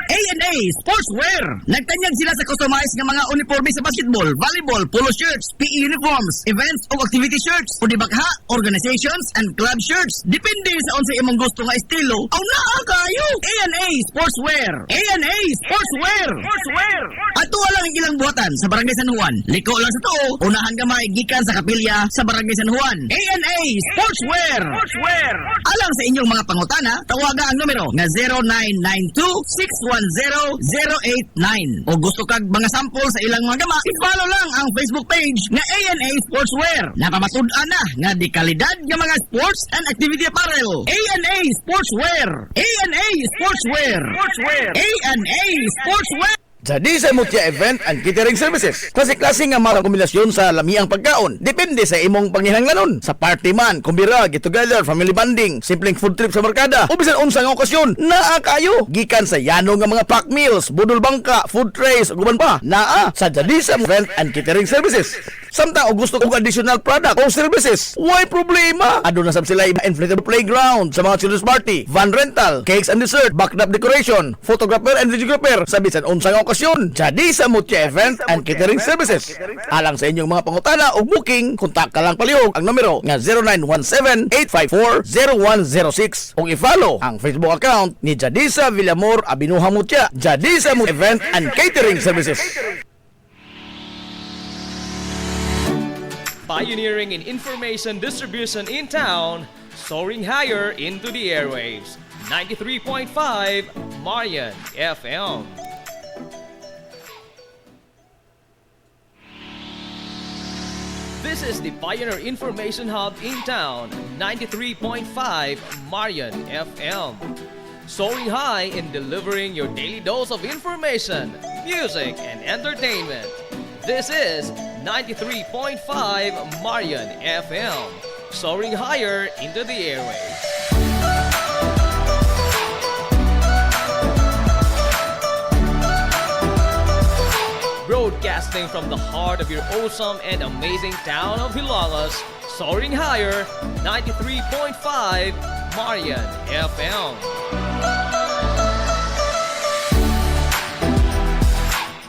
A&A Sportswear. Nagtanyag sila sa customized nga mga uniforme sa basketball, volleyball, polo shirts, PE uniforms, events o activity shirts, o dibakha, organizations and club shirts. Depende sa unsa imong gusto nga estilo. Aw naa kayo. A&A Sportswear. A&A Sportswear. Ato lang ang ilang buhatan sa Barangay San Juan. Liko lang sa to, unahan gamay gikan sa kapilya sa Barangay San Juan. A&A Sportswear. Alang sa inyong mga pangutana, tawaga ang numero nga 0992-610-089. O gusto kag mga sample sa ilang mga gama, i-follow lang ang Facebook page nga A&A Sportswear. Napamatud-an na nga di kalidad nga mga sports and activity apparel. A&A Sportswear. A&A Sportswear. A&A Sportswear. Jadi sa Mutya Event and Catering Services. Klase-klase nga mga kombinasyon sa lamiang pagkaon. Depende sa imong panginhanglanon. Sa party man, kumbira, get together, family bonding, simpleng food trip sa barkada, o bisan unsa nga okasyon, naa kayo. Gikan sa yano nga mga pack meals, budol bangka, food trays, ug uban pa. Naa sa Jadi sa Event and Catering Services. Samtang og gusto og additional product o services, why problema? Aduna sab sila inflatable playground sa mga children's party, van rental, cakes and dessert, backdrop decoration, photographer and videographer sa bisan unsa nga okasyon. Jadi sa Mutya Event and Catering Services. Alang sa inyong mga pangutana o booking, kontak ka lang palihog ang numero nga 0917-854-0106 o i-follow ang Facebook account ni Jadisa Villamor Abinuha Mutya. Jadisa Mutya Event and Catering Services. Pioneering in information distribution in town, soaring higher into the airwaves. 93.5 Marian FM. This is the Pioneer Information Hub in town, 93.5 Marian FM. Soaring high in delivering your daily dose of information, music, and entertainment. This is 93.5 Marian FM, soaring higher into the airwaves. Broadcasting from the heart of your awesome and amazing town of Hilangas, soaring higher, 93.5 Marian FM.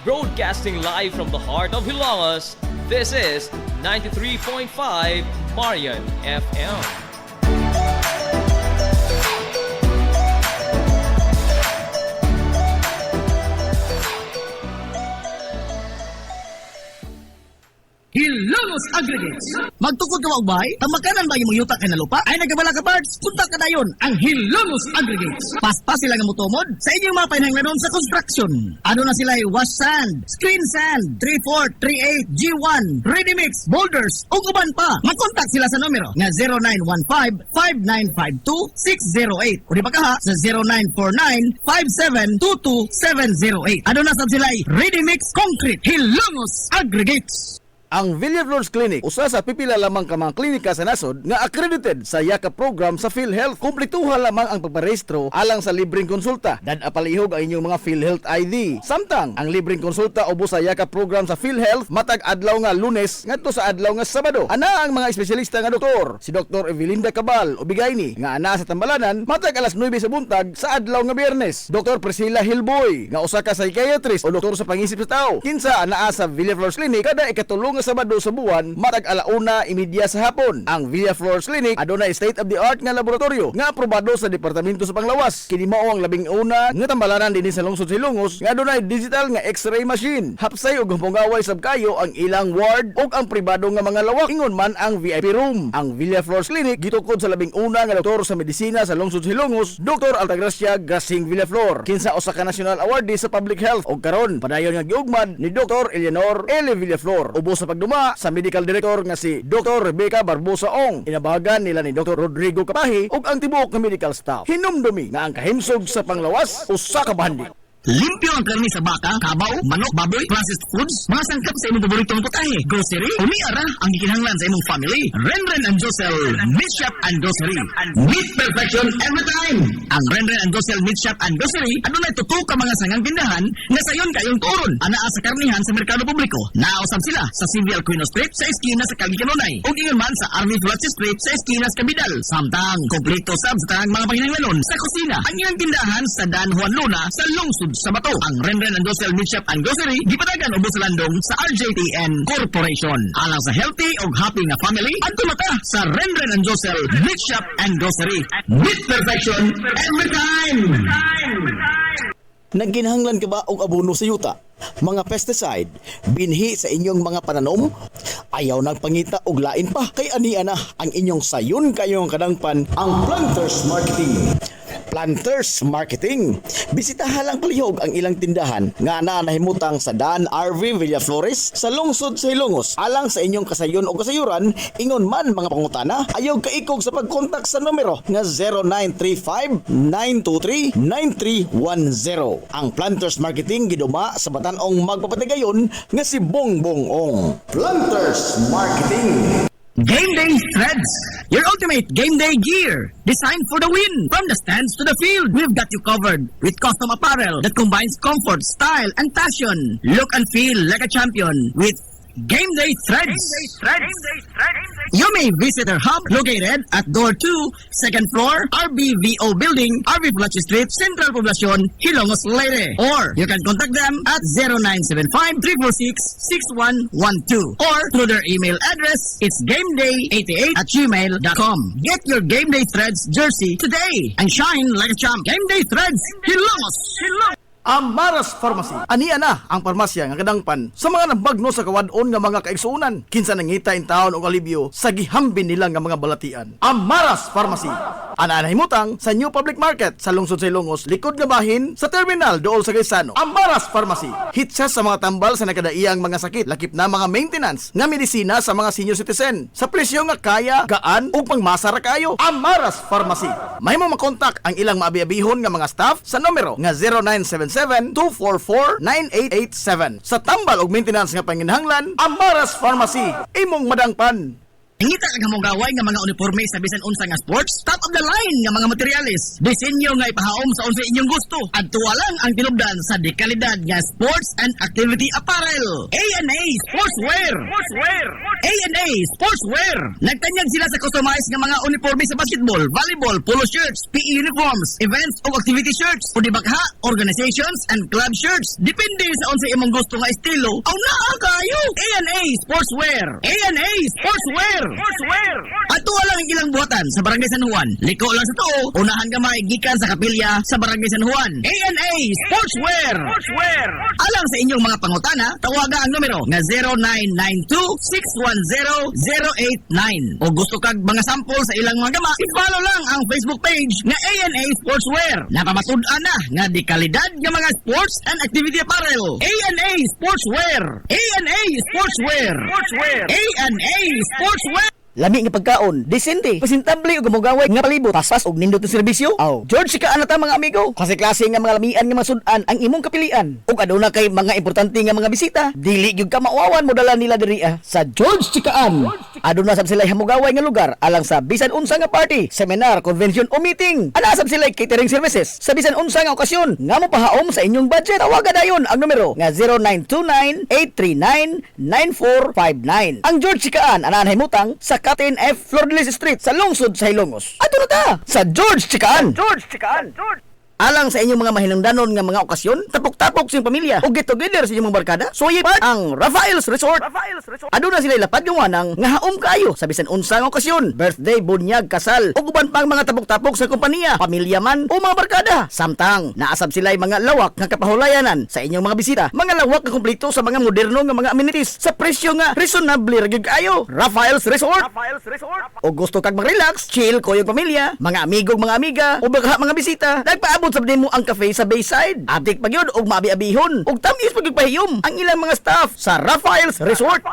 Broadcasting live from the heart of Hilangas, this is 93.5 Marian FM. Aggregates. Magtukod ka ba, tamakanan ba yung yuta kay na lupa? Ay nagabala ka parts, punta ka na yun, ang Hilongos Aggregates. Paspas sila nga mutumod sa inyong mga pinanglanon sa construction. Ano na sila wash sand, screen sand, 3-4, 3-8, G1, ready mix, boulders, o uban pa. Mag-contact sila sa numero nga 0915-5952-608 o di ba ka ha sa 0949-5722-708. Ano na sa sila ready mix concrete Hilongos Aggregates. Ang Villaflores Clinic usa sa pipila lamang ka mga klinika sa nasod nga accredited sa YAKA program sa PhilHealth. Kumpletuha lamang ang pagparehistro alang sa libreng konsulta. Dad-apalihog ang inyong mga PhilHealth ID. Samtang ang libreng konsulta ubos sa YAKA program sa PhilHealth matag adlaw nga Lunes ngadto sa adlaw nga Sabado. Ana ang mga espesyalista nga doktor, si Dr. Evelinda Cabal Ubigayni nga ana sa Tambalanan matag alas 9 sa buntag sa adlaw nga Biyernes. Dr. Priscilla Hilboy nga usa ka psychiatrist o doktor sa pangisip sa tao. Kinsa anaa sa Villaflores Clinic kada ikatulong nga Sabado sa buwan matag 1:30 sa hapon. Ang Villaflores Clinic adunay state-of-the-art nga laboratorio nga aprobado sa Departamento sa Panglawas. Kini mao ang labing una nga tambalanan dinhi sa lungsod Hilongos nga adunay digital nga X-ray machine. Hapsay ug humpungaway sab kayo ang ilang ward ug ang pribado nga mga lawak ingon man ang VIP room. Ang Villaflores Clinic gitukod sa labing una nga doktor sa medisina sa lungsod Hilongos, Dr. Altagracia Grasing Villaflor. Kinsa usa ka national awardee sa public health ug karon padayon nga giugmad ni Dr. Eleanor L. Villaflor. Ubos sa pagduma sa medical director nga si Dr. Rebecca Barbosa Ong. Inabahagan nila ni Dr. Rodrigo Kapahi ug ang tibuok nga medical staff. Hinumdumi nga ang kahimsog sa Panglawas usa ka bahandi. Limpyo ang karni sa baka, kabaw, manok, baboy, processed foods, mga sangkap sa imong paboritong putahe, grocery, umiara ang gikinahanglan sa imong family. Renren and Josel Meat Shop and Grocery. Meat perfection every time. Ang Renren and Josel Meat Shop and Grocery adunay tutok ka mga sangang tindahan nga sayon kayong turon. Anaa sa karnihan sa merkado publiko. Nausab sila sa Civil Aquino Street sa eskina sa Calvicanonay. Ug ingon man sa Army Flats Street sa eskina sa Cabidal. Samtang kompleto sab sa tanang mga panginahanglanon sa kusina. Ang iyang tindahan sa Dan Juan Luna sa lungsod sa Bato. Ang Renren and Josel Meat Shop and Grocery gipadagan ubos sa landong sa RJTN Corporation. Alang sa healthy ug happy nga family, adto mata sa Renren and Josel Meat Shop and Grocery. Meat perfection every time. Nagginahanglan ka ba og abono sa yuta? Mga pesticide, binhi sa inyong mga pananom? Ayaw nagpangita og lain pa. Kay ania na ang inyong sayon kayong kadangpan ang Planters Marketing. Planters Marketing. Bisitahan lang palihog ang ilang tindahan nga nahimutang sa Dan RV Villaflores sa lungsod sa Hilongos. Alang sa inyong kasayon o kasayuran, ingon man mga pangutana, ayaw kaikog sa pagkontak sa numero nga 0935-923-9310. Ang Planters Marketing giduma sa Batanong magpapatigayon nga si Bongbong Ong. Planters Marketing. Game Day Threads, your ultimate game day gear, designed for the win. From the stands to the field, we've got you covered with custom apparel that combines comfort, style, and passion. Look and feel like a champion with Game Day Threads. You may visit our hub located at Door 2, second floor, RBVO Building, RV Plaza Street, Central Poblacion, Hilongos, Leyte. Or you can contact them at 0975-346-6112 or through their email address, it's gameday88@gmail.com. Get your Game Day Threads jersey today and shine like a champ. Game Day Threads, Hilongos. Amaras Pharmacy. Ania na ang parmasya nga kadangpan sa mga nabagno sa kawadon nga mga kaigsuunan. Kinsa nangita in taon og alibyo sa gihambin nila nga mga balatian. Amaras Pharmacy. Ana himutang sa New Public Market sa lungsod sa Ilongos, likod nga bahin sa terminal dool sa Gaisano. Amaras Pharmacy. Hitsa sa mga tambal sa nakadaiyang mga sakit, lakip na mga maintenance nga medisina sa mga senior citizen. Sa presyo nga kaya, gaan ug pangmasara kayo. Amaras Pharmacy. Mahimo makontak ang ilang maabi-abihon nga mga staff sa numero nga 0977-244-9887. Sa tambal og maintenance nga panginahanglan, Amaras Pharmacy. Imong madangpan. Ngita ka mong gaway nga mga uniforme sa bisan unsa nga sports, top of the line nga mga materyales. Disenyo nga ipahaom sa unsa inyong gusto. Adtuwa lang ang tinubdan sa dekalidad nga sports and activity apparel. A&A Sportswear. A&A Sportswear. Nagtanyag sila sa customized nga mga uniforme sa basketball, volleyball, polo shirts, PE uniforms, events o activity shirts, o di bakha, organizations and club shirts. Depende sa unsa imong gusto nga estilo. Aw naa kayo. A&A Sportswear. A&A Sportswear. Ato lang ang ilang buhatan sa Barangay San Juan. Liko lang sa to, unahan gamay gikan sa kapilya sa Barangay San Juan. ANA Sportswear. Alang sa inyong mga pangutana, tawaga ang numero nga 0992-610-089. O gusto kag mga sample sa ilang mga gama, i-follow lang ang Facebook page nga ANA Sportswear. Napamatud-an na nga di kalidad nga mga sports and activity apparel. ANA Sportswear. ANA Sportswear. ANA Sportswear. Lami nga pagkaon, disente, presentable ug gamugaway nga palibot, paspas og nindot nga serbisyo. Aw, George sika ana ta mga amigo. Klase-klase nga mga lamian nga mga sudan ang imong kapilian. Ug aduna kay mga importante nga mga bisita, dili gyud ka mauwawan mo dala nila diri sa George Chikaan. Aduna sab sila hamugaway nga lugar alang sa bisan unsa nga party, seminar, convention o meeting. Ana sab sila catering services sa bisan unsa nga okasyon nga mopahaom sa inyong budget. Tawagan dayon ang numero nga 0929-839-9459. Ang George Chikaan anahan himutang sa Captain F. Flordelis Street sa lungsod sa Hilongos. Ato na ta sa George Chikaan. Alang sa inyong mga mahinungdanon nga mga okasyon, tapok-tapok sa inyong pamilya o get together sa inyong mga barkada, suyi part ang Rafael's Resort. Aduna sila lapad gawanang nga haom kayo sa bisan unsa nga okasyon, birthday, bunyag, kasal, o uban pang mga tapok-tapok sa kompanya, pamilya man o mga barkada. Samtang naasab sila mga lawak nga kapahulayanan sa inyong mga bisita, mga lawak nga kumpleto sa mga moderno nga mga amenities sa presyo nga reasonable ra gyud kayo. Rafael's Resort. O gusto kag mag-relax, chill ko yung pamilya, mga amigo, mga amiga, o baka mga bisita, nagpaabot sa mo ang cafe sa Bayside. Abdik pa yun, og maabi-abihon, og tamis pagpahiyom ang ilang mga staff sa Rafael's Resort.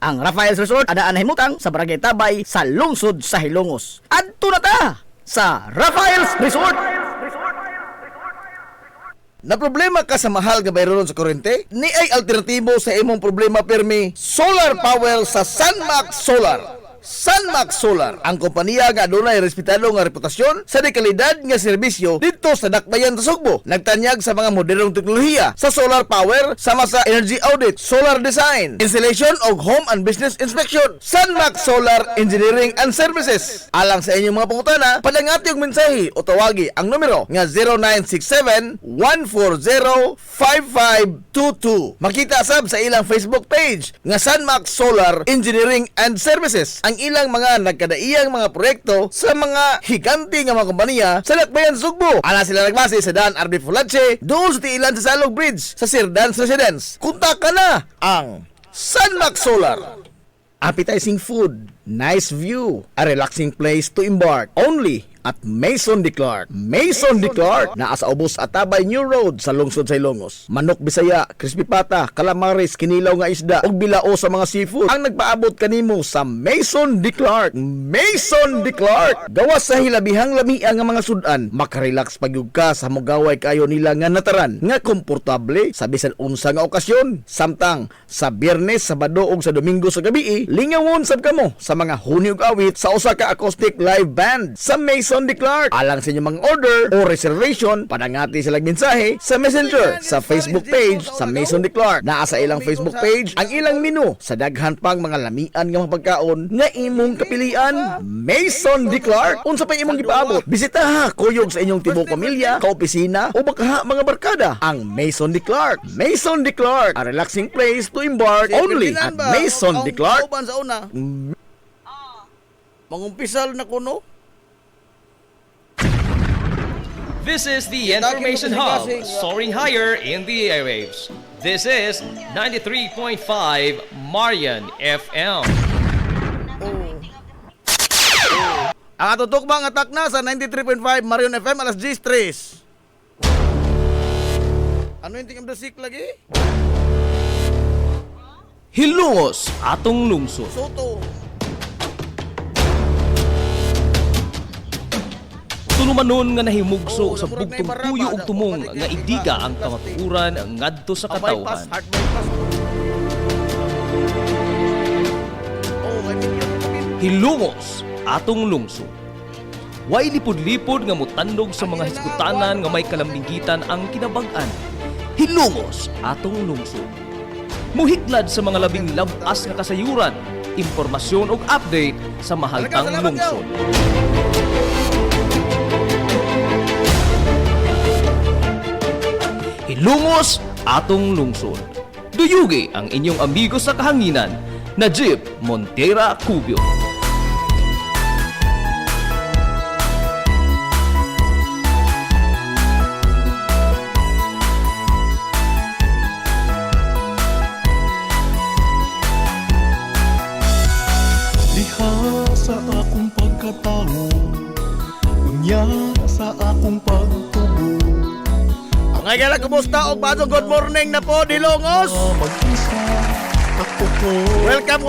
Ang Rafael's Resort ana himutang sa Barangay Tabay sa lungsod sa Hilongos. Adto na ta sa Rafael's Resort. Na problema ka sa mahal nga bayron sa kuryente? Ni ay alternatibo sa imong problema permi, solar power sa Sunmax Solar. Sunmax Solar, ang kompanya nga adunay respetado nga reputasyon sa dekalidad nga serbisyo dito sa Dakbayan sa Sugbo. Nagtanyag sa mga modernong teknolohiya sa solar power sama sa energy audit, solar design, installation og home and business inspection. Sunmax Solar Engineering and Services. Alang sa inyong mga pangutana, padangati og mensahe o tawagi ang numero nga 0967-140-5522. Makita sab sa ilang Facebook page nga Sunmax Solar Engineering and Services ang ilang mga nagkadaiyang mga proyekto sa mga higanti nga mga kompanya sa Dakbayan Sugbo. Ana sila nagbase sa Dan RB Fulache, doon sa tiilan sa Salog Bridge sa Sirdans Residence. Kontak ka na ang Sunmax Solar. Appetizing food, nice view, a relaxing place to embark only at Maison de Clark. Maison de Clark, naa sa ubos at Tabay New Road sa lungsod sa Ilongos. Manok Bisaya, crispy pata, calamares, kinilaw nga isda, ug bilao sa mga seafood ang nagpaabot kanimo sa Maison de Clark. Maison de Clark, gawas sa hilabihang lamian nga mga sudan, makarelax pagyud ka sa mugaway kayo nila nga nataran, nga komportable sa bisan unsa nga okasyon. Samtang sa Biyernes, Sabado ug sa Domingo sa gabi, lingawon sab kamo sa mga huni ug awit sa usa ka acoustic live band sa Maison de Clark. Alang sa inyong mga order o reservation, padangati sila mensahe sa Messenger sa Facebook page sa Maison de Clark. Naa sa ilang Facebook page ang ilang menu sa daghan pang mga lamian nga mga pagkaon nga imong kapilian. Maison de Clark, unsa pa imong gipaabot? Bisita ha kuyog sa inyong tibok pamilya, kaopisina o baka mga barkada ang Maison de Clark. Maison de Clark, a relaxing place to embark only at Maison de Clark. Mangumpisal na kuno. This is the Information Hub, soaring higher in the airwaves. This is 93.5 Marian FM. Ang atutok bang atak na sa 93.5 Marion FM alas 10:03. Ano yung tingam dasik lagi? Hilongos, atong lungsod. Soto. Tunumanon nga nahimugso sa bugtong puyo ug tumong nga idiga ang kamatuuran ngadto sa katawhan. Hilongos, atong lungsod. Way lipod-lipod nga mutandog sa mga hiskutanan nga may kalambigitan ang kinabag-an. Hilongos, atong lungsod. Muhiklad sa mga labing labas nga kasayuran, impormasyon ug update sa mahaltang lungsod. Hilongos, atong lungsod. Duyugi ang inyong amigo sa kahanginan, Najib Montera Cubio. Mga gala, kumusta? Og bagong good morning na po, Dilongos. Welcome.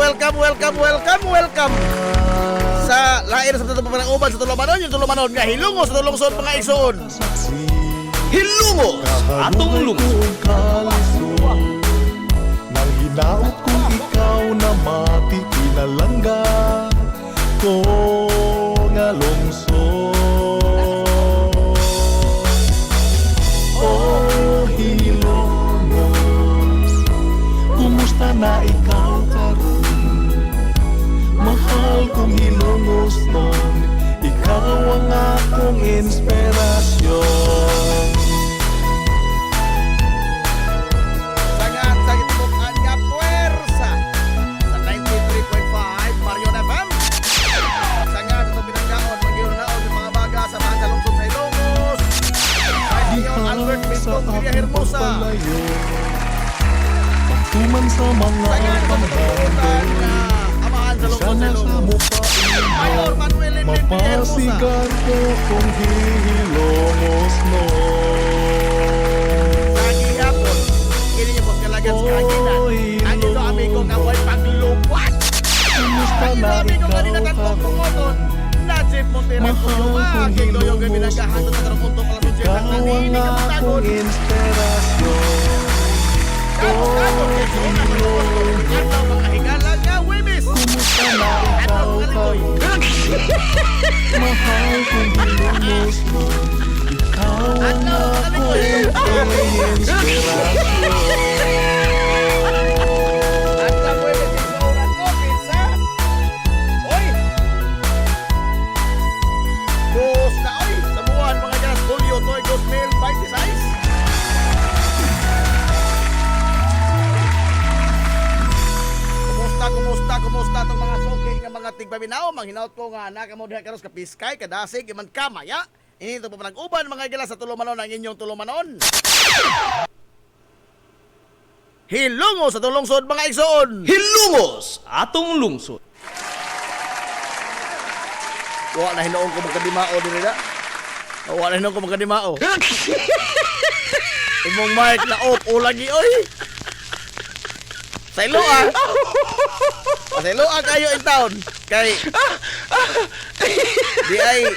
Sa lain sa tatong panang-uban sa Tulumanon, yung Tulumanon nga hilungos sa tulungsod mga igsoon. Hilungos atong lungsod. Nang hinaot kung ikaw na mati pinalangga ko nga lungsod. Oh, Hilongos, kumusta na ikaw karon? Mahal kong Hilongos nun, ikaw ang akong inspirasyon. Sangat sa gitubukan nga puwersa sa 93.5 Marion FM. Sangat sa pinanggaon magyunaon ng mga baga sa mga kalungsod sa Ilongos. Ayun Albert Bintong Villa Hermosa. Pagtuman sa mga Sangat sa pagtubukan nga amahan sa lungsod sa sana sa Ilongos. mukha Mayor Manuel Lindin Villa Hermosa. mapasigar ko kung Hilongos no. Sa gihapon, kini niyo pong kalagan sa kaginan. Ang ito amigo nga way paglupat. Kumusta Ang ito na amigo nga ikaw dinatan kong karon? tungoton. Najib mo tira ko yung Ginoyo nga binagahan sa karong para sa Ikaw ang nanini ka akong matagon. inspirasyon. Kago-kago, keso na magluto. Ikaw mga higala nga, Webis. Kumusta na Ano ikaw ang kalikoy? karon? Mahal kong Hilongos no. Ikaw ang Ano ang kalikoy? akong inspirasyon. At lang Webis yung sauran ko, pizza. Oy! Dos na, oy! Sa buwan, mga ganas, Julio, Toy, Gosmel, 26. Kumusta itong mga soki nga mga tigpaminaw, manghinaot ko nga nakamo diha karos ka piskay, kadasig, iman kamaya. Ito po panag-uban mga gila sa Tulumanon ang inyong Tulumanon. Hilungos sa tulungsod mga igsoon. Hilungos atong lungsod. Wa na hinoon ko magkadimao din na. Wa na hinoon ko magkadimao. Imong mic na off o lagi oy. Sa Iloa. Sa Iloa kayo in town. Kay di ay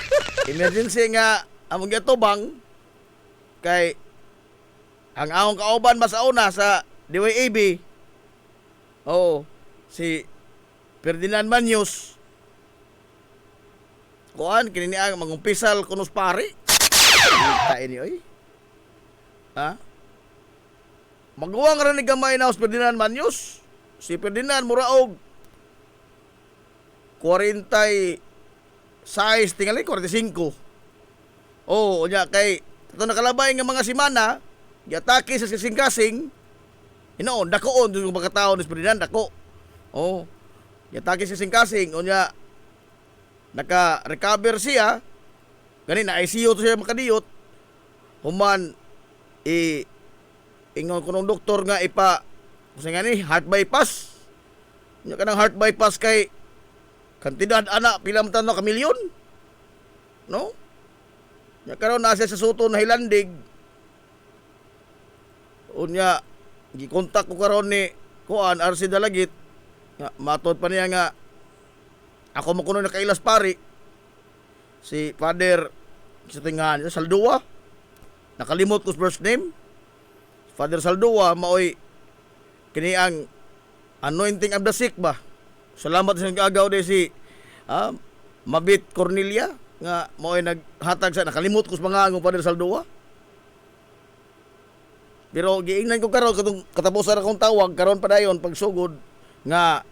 emergency nga among gitubang kay ang akong kauban masauna sa DYAB. Oo, si Ferdinand Manyos. Kuan kini ang mangumpisal kunos pare. Ta ini oy. Ha? Magawang ra ni gamay na si Ferdinand Manyos. Si Ferdinand muraog 46 tingali 45. Oh, nya kay ito nakalabay nga mga simana, giatake sa kasing-kasing. Hinoon dakoon yung mga tao ni Ferdinand dako. Oh. Giatake sa kasing-kasing unya naka-recover siya. Gani na ICU to siya makadiyot. Human ingon ko ng doktor nga kasi nga ni heart bypass. Nya kanang heart bypass kay kantidad anak pila man ka milyon. No? Nya karon na siya sa suto na hilandig. Unya gikontak ko karon ni kuan RC Dalagit. Nga matod pa niya nga ako mo kuno nakailas pari. Si Father sa tingahan Saldua. Nakalimot ko first name. Father Saldua maoy kini ang anointing of the sick ba. Salamat sa gagaw de si Mabit Cornelia nga maoy naghatag sa nakalimot ko sa mga angong Father Saldua. Pero giingnan ko karon katong katapusan akong tawag karon pa dayon pagsugod nga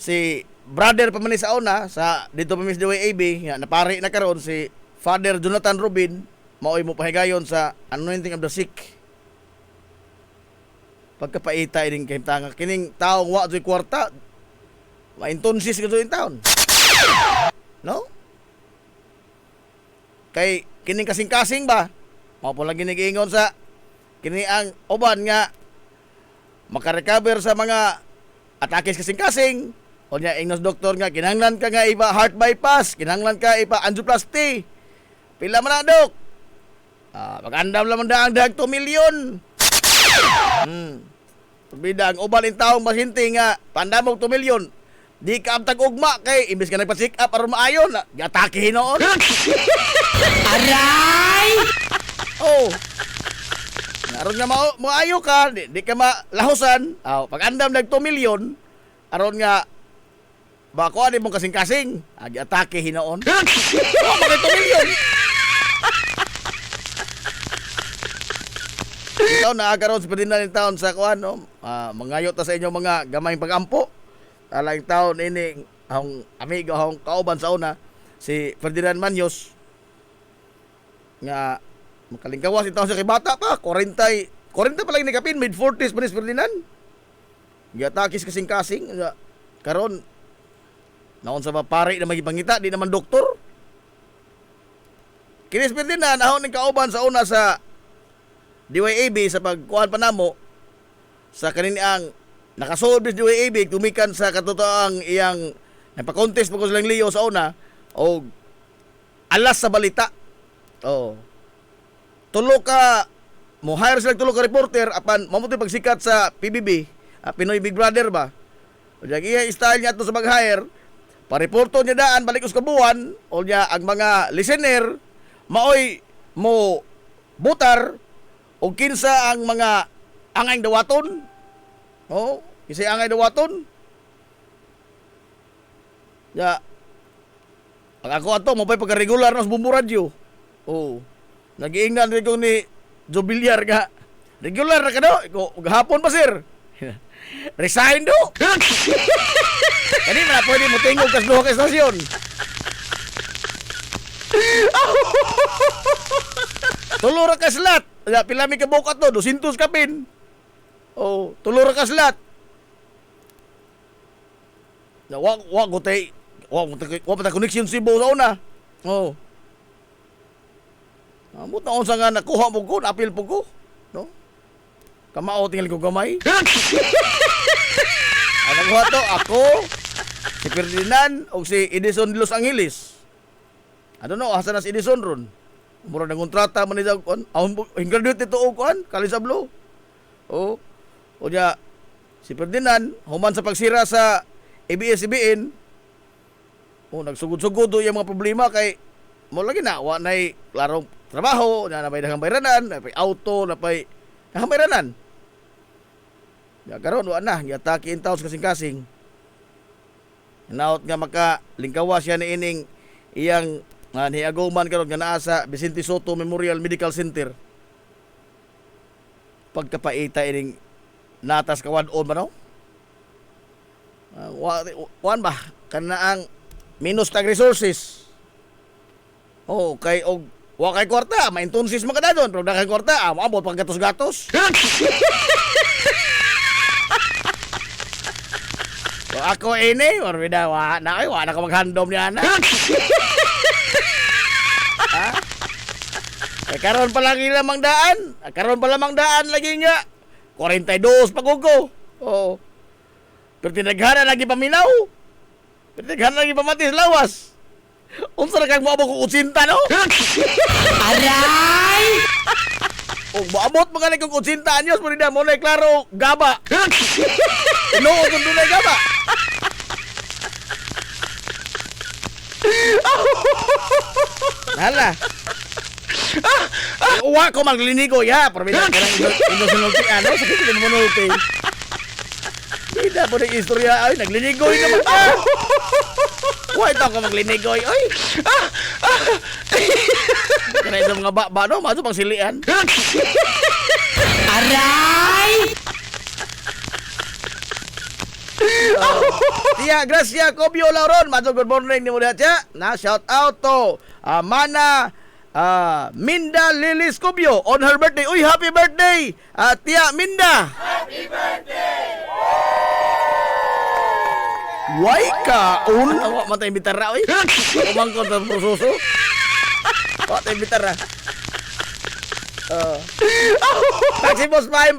si brother pa man ni sa una sa dito pa mis DYAB nga napari na karon si Father Jonathan Rubin maoy mo pahigayon sa anointing of the sick. Pagkapaita ining kahimtanga kining taong wa joy kwarta maintonsis ka in town. No? Kay kining kasing-kasing ba mao po lang ginigingon sa kini ang uban nga makarecover sa mga atake kasing-kasing. O niya ingnos doktor nga kinahanglan ka nga ipa heart bypass, kinahanglan ka ipa angioplasty. Pila man na dok? Pag-andam lamang daang dag 2 milyon. Bida, ang uban in taong masinti nga, pandamog 2 milyon. Di ka amtag ugma kay, imbis ka nagpa-check up aron maayon, gatake hinoon. Aray! Oh. Aron nga maayo ka, di ka malahusan. Pag-andam dag 2 milyon, aron nga, bako ani mong kasing-kasing, gatake hinoon. Bakit 2 milyon? Ikaw naakaroon sa Ferdinand ng taon sa kuan, no? Mangayot ta sa inyo mga gamayng pag-ampo. Talang taon ini ang amigo ang kauban sa una si Ferdinand Manyos nga makalingkawas itaw sa kay bata pa 40 pa lang ni kapin mid 40s pa ni Ferdinand. Giatakis kasing-kasing karon naon sa pare na magipangita di naman doktor. Kini Ferdinand ahon ning kauban sa una sa DYAB sa pagkuhan pa namo sa kaniniang nakasolve sa DYAB tumikan sa katotoang iyang napakontest pagko silang Leo sa una o alas sa balita. Tulo ka mo hire sila tulo ka reporter apan mamuti pagsikat sa PBB, Pinoy Big Brother ba. O iya style niya to sa mag-hire. Pa-reporto niya daan balik us kabuan o niya ang mga listener maoy mo butar o kinsa ang mga angay dawaton. Kasi angay dawaton. Ang ako ato, mapay pagka-regular na sa Bumbu Radio. Nag-iingnan rin ko ni Jobiliar nga. Regular na ka no? Gahapon pa, sir. Resign do. Kanina na pwede mo tingog kas duha ka estasyon. Tulura ka slat. Pilami ka bukat to, 200 kapin. Tulura ka slat. Wag pa connection si Bo sa una. Amot na unsa nga nakuha mo ko, napil po ko. No? Kamao tinggal ko gamay. Ang nakuha to, ako, si Ferdinand, o si Edison de Los Angeles. I don't know, asa na si Edison ron. Mura ng kontrata man niya kuan. Graduate ito o kuan, Kalisablo. O niya, si Ferdinand, human sa pagsira sa ABS-CBN, nagsugod-sugod yung mga problema kay mo lagi na, wa na'y klarong trabaho, na may dagang bayranan, na may auto, na may dagang bayranan. Karon wa na, giatake in taos kasing-kasing. Naot nga makalingkawas siya ni ining iyang niagoman karon nga naa sa Vicente Soto Memorial Medical Center. Pagkapaita ining natas kawan-on ba no? Wan ba kana ang minus tag resources. Kay wa kay kwarta, maintunsis man kada don, pero kay kwarta, maabot pag gatos-gatos. So ako ini, orbida wa na ka maghandom niya na. Karon pa lang ilamang daan. Karon pa lamang daan lagi nga. 42 pagugo. Pero tinaghana lagi paminaw. Pero tinaghana lagi pamatis lawas. Unsa na kang moabot kung 80 no? Aray! Moabot mga kung 80 anyos mo rin mo na klaro gaba. Inuod kung dunay gaba. Hala. Uwa ko maglinigo ya, perbedaan karang Indosunulti ano, sakit din mo nulti. Bida po ng istorya, ay naglinigoy naman ka. Uwa ito ka maglinigoy, ay. Kana ito mga ba no, maso pang silian. Aray! Tia Gracia Cobio Lauron, maso good morning ni mo diha tia. Na shout out to Mana Minda Lilis Cubio on her birthday. Uy, happy birthday! Tia Minda! Happy birthday! Why kaon? Awa man tayong bitara, uy. Kumangkot sa prososo. Awa tayong bitara. Taxi Boss Prime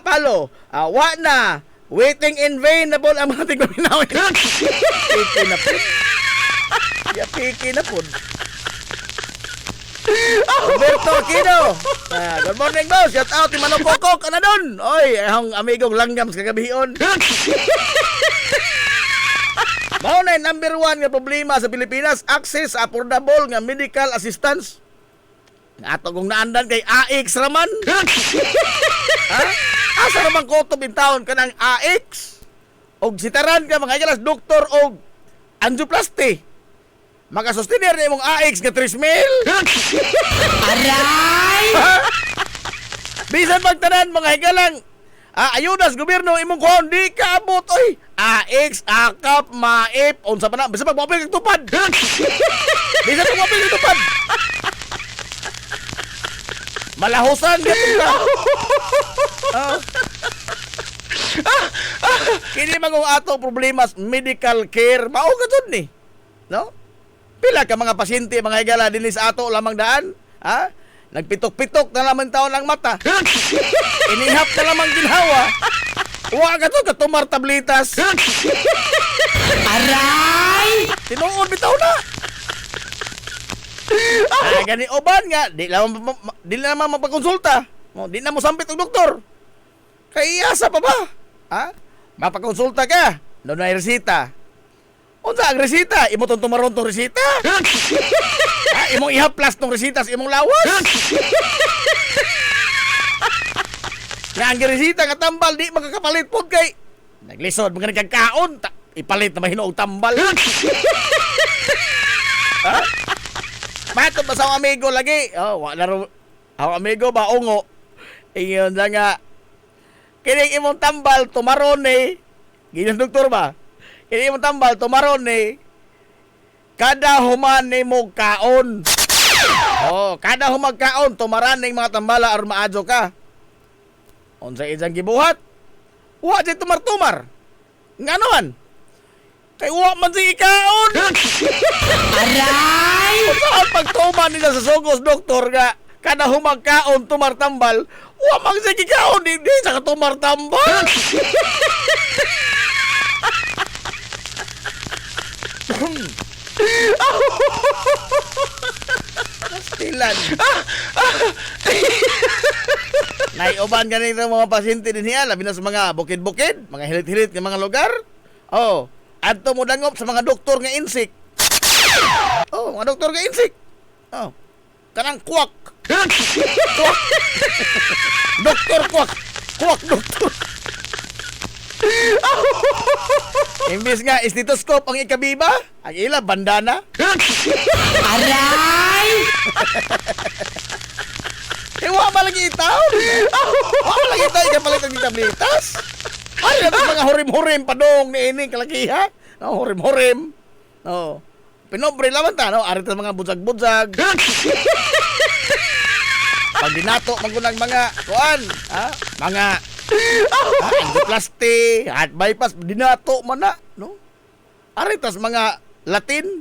Palo. Wa na. Waiting in vain na po ang mga tigpaminawin. Piki na po. Ya, piki na po. Roberto Aquino. Good morning, boss. Shout out ni Manong Kokok. Ano dun? Oy, ang amigong langgam sa kagabion. Mao na yung number 1 nga problema sa Pilipinas, access sa affordable nga medical assistance. Nga ato kong naandan kay AX raman. Ha? Asa naman ko ito bintawon ka ng AX? Og sitaran ka mga igalas, doktor og angioplasty. Makasustiner na imong AX nga 3 mil. Aray! Ha? Bisan pagtanan mga higalang ayudas gobyerno imong kuhon di kaabot oy. AX, akap, maip, unsa pa na bisan pag mapil kag tupad. Bisan pag mapil kag tupad. Malahusan gyud ka. Kini magong ato problemas medical care mao kadto ni. No? Pila ka mga pasyente mga higala dinhi sa ato lamang daan, ha? Nagpitok-pitok na lamang taon ang mata. Inihap na lamang ginhawa. Wa ka to katumar tablitas. Aray! Tinuod bitaw na. Gani oban nga di naman mapakonsulta. Di na mo sampit og doktor. Kay asa pa ba? Ha? Mapakonsulta ka. No na resita. Unsa ang resita? Imo tong tumaron tong resita? Ha? Imong ihaplas tong resita sa imong lawas? Nga ang resita nga tambal di makakapalit pod kay naglisod mga nagkakaon ipalit na mahino og tambal. Ha? Mato ba sa amigo lagi? Oh, wa na ro. Ang amigo ba ungo? Ingon lang nga kining imong tambal tumaron eh. Ginos doktor ba? Kining imong tambal tumaron eh. Kada human ni mo kaon. Oh, kada humagkaon tumaran ning mga tambala aron maadyo ka. Unsa ijang gibuhat? Wa jay tumar-tumar. Nganoan? Kay wa man si ikaon. Aray! Saan pagtuman nila sa sugos doktor nga kada humagkaon tumar-tambal, wa man si ikaon hindi sa tumar-tambal. Pastilan. Naiuban ganito mga pasyente din niya, labi na sa mga bukid-bukid, mga hilit-hilit ng mga lugar. Oh, adto mo dangop sa mga doktor nga insik. Oh, mga doktor nga insik. Oh, kanang kwak. Kwak. Doktor kwak. Kwak doktor. Imbis nga stethoscope ang ikabiba, ang ila bandana. Aray! Wa ba lagi itaw? Wa ba lagi itaw ikapalit ang tablitas? Ay, ito mga hurim-hurim padong ni ining kalakiha. No, hurim-hurim. No. Pinobre laman ta, no? Ari ta mga budzag-budzag. Pag dinato magunang mga kuan, ha? Mga angioplasty, heart bypass, dinato man na, no? Ari tas mga Latin.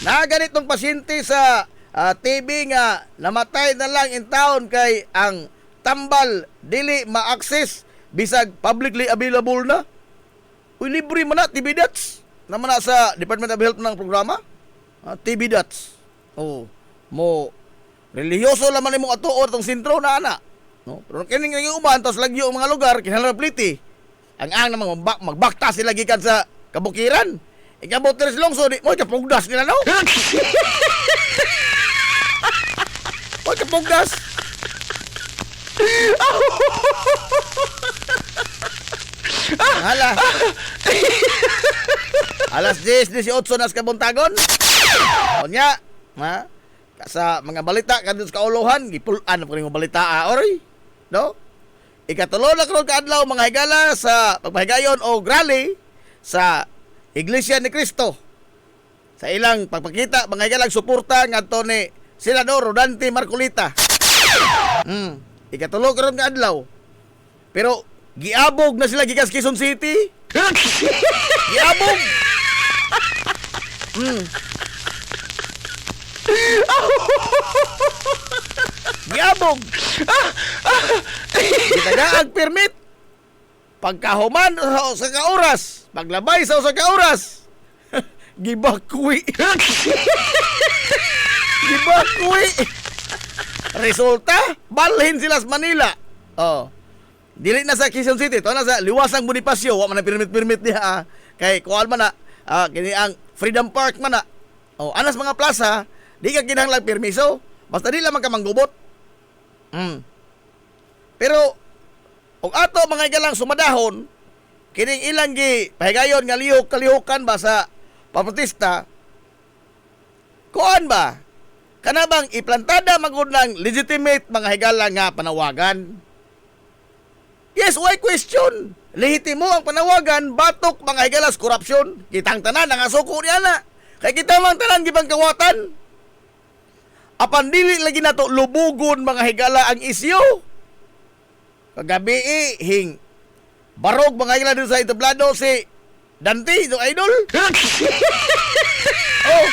Na ganitong pasyente sa TB nga namatay na lang in town kay ang tambal dili ma-access bisag publicly available na. Uy, libre man na TB Dots. Naman na sa Department of Health ng programa. TB Dots. Oh, mo relihiyoso laman imong atuon tong sentro na ana. No? Pero kining nga uban tos lagyo ang mga lugar kinahanglan pliti. Ang namang magbakta sila gikan sa kabukiran. Ikabot tres longso di mo kapugdas nila no. Mo kapugdas. Hala. Alas 10:18 nas kabuntagon. Onya, ha? Sa mga balita kadto sa kauluhan gipulan pa ning balita oray. No? Ikatulo na karon kaadlaw mga higala sa pagpahigayon o rally sa Iglesia ni Cristo. Sa ilang pagpakita mga higala suporta ngadto ni Senador Rodante Marcolita. Ikatulo karon kaadlaw. Pero giabog na sila gikas Quezon City. Giabog. Giabog. Gitagaag permit. Pagkahuman sa ka oras, paglabay sa usa ka oras. Gibakwi. Gibakwi. Resulta, balhin sila sa Manila. Oh. Dili na sa Quezon City, to na sa Liwasang Bonifacio, wa man na permit niya. Kay kuan man na, kini ang Freedom Park man na. Oh, anas mga plaza, di ka kinahanglan permiso, basta di lamang ka manggubot. Pero og ato mga igalang sumadahon, kining ilang gi pahigayon nga kalihukan ba sa paprotesta. Kuan ba? Kana bang iplantada magud ng legitimate mga higala nga panawagan? Yes, why question? Lehitimo ang panawagan, batok mga higalas korupsyon. Kitang tanan nangasuko niya na. Kay kita mang tanan gibang kawatan. Apan dili lagi nato lubugon mga higala ang isyu. Kagabi hing barog mga higala dito sa itablado si Dante, ito idol. Oh,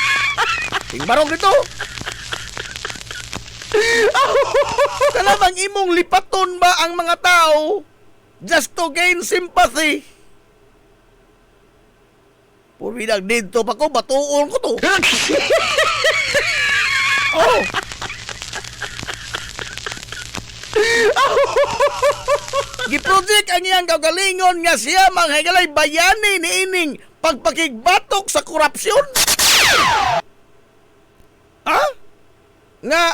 hing barog dito. Kalabang imong lipaton ba ang mga tao just to gain sympathy? Purwidang dito pa ko, batuon ko to. Oh. Giproject ang iyang kagalingon nga siya manghigalay bayani ni ining pagpakigbatok sa korupsyon. Ha? Nga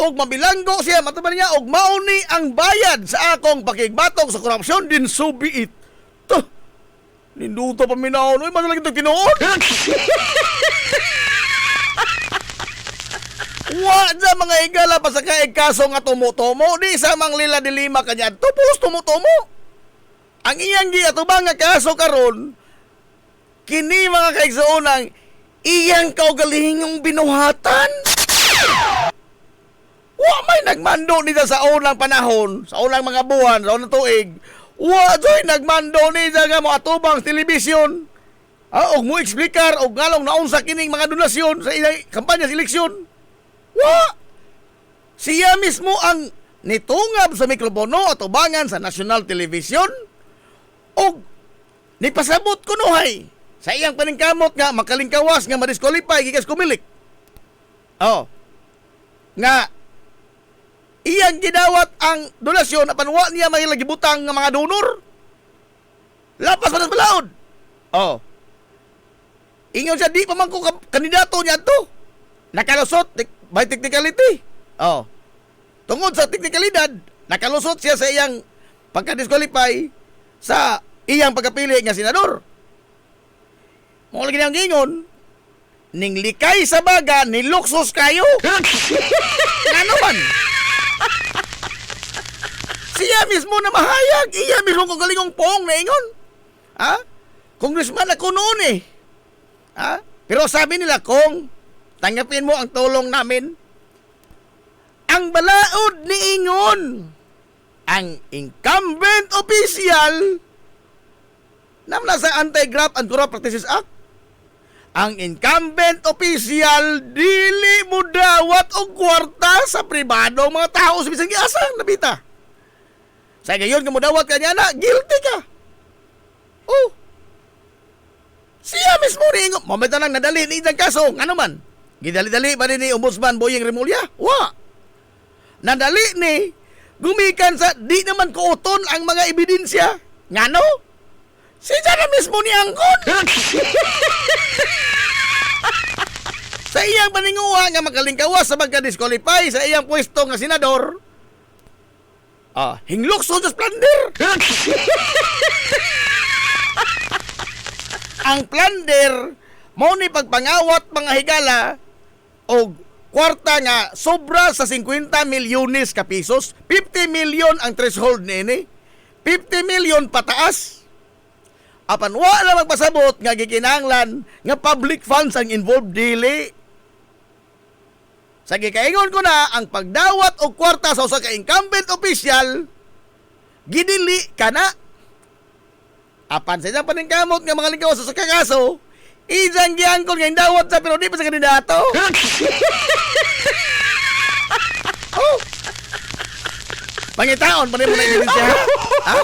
og mabilanggo siya mataban niya og mauni ang bayad sa akong pakigbatok sa korupsyon din subiit. To. Ninduto pa minahon. Uy, masalang ito tinuod. Wa dyan mga higala pa sa kaig kaso nga tumutomo. Di sa mang lila dilima kanya. Tupos tumutomo. Ang iyang giatubang nga kaso karon kini mga kaigsoonang iyang kaugalingong binuhatan. Wa may nagmando nila sa unang panahon, sa unang mga buwan, sa unang tuig. Wa joy nagmando nila nga mo atubang sa telebisyon. Og mo eksplikar og ngalong naunsa kining mga donasyon sa ilang kampanya sa eleksyon. Wa! Siya mismo ang nitungab sa mikropono at ubangan sa national television og nipasabot kunuhay sa iyang paningkamot nga makalingkawas nga madisqualify gikas kumilik. Oh. Nga iyang gidawat ang donasyon na panwa niya may lagibutang ng mga donor. Lapas pa ng balaod. Oh. Ingon siya, di pa man ko kandidato niya to. Nakalusot by technicality. Oh. Tungod sa teknikalidad, nakalusot siya sa iyang pagka-disqualify sa iyang pagkapili nga senador. Mo lagi niyang gingon, ning likay sa baga, niluksos kayo. Ano man? Siya mismo na mahayag. Iya mismo kung galingong pong na ingon. Ha? Congressman ako noon eh. Ha? Pero sabi nila, kung tanggapin mo ang tulong namin, ang balaod ni ingon, ang incumbent official namna sa Anti-Graft and Corrupt Practices Act, ang incumbent official dili mo dawat og kwarta sa pribado mga tao sa bisan giasa nabita. Sa gayon nga mo dawat kanya na, guilty ka. Oh. Siya mismo rin, mamita lang nadali ni isang kaso, ano man? Gidali-dali ba ni Ombudsman Boyeng Remulla? Wa. Nadali ni, gumikan sa di naman kuuton ang mga ebidensya. Ngano? Siya na mismo ni Angkon. Sa iyang paninguha nga makalingkawas sa magka-disqualify sa iyang pwesto nga senador, hinglok sa plunder. Ang plunder mo ni pagpangawat mga higala o kwarta nga sobra sa 50 milyones ka pisos. 50 million ang threshold nini. 50 million pataas. Apan wala magpasabot nga gikinahanglan nga public funds ang involved dili. Sa gikaingon ko na, ang pagdawat o kwarta sa usa ka incumbent official, gidili ka na. Apan sa isang paningkamot nga mga lingkawas sa kakaso, isang giangkon nga indawat sa pero di pa sa kandidato. Oh! Pangitaon, pa rin mo na ibigin siya. Ha?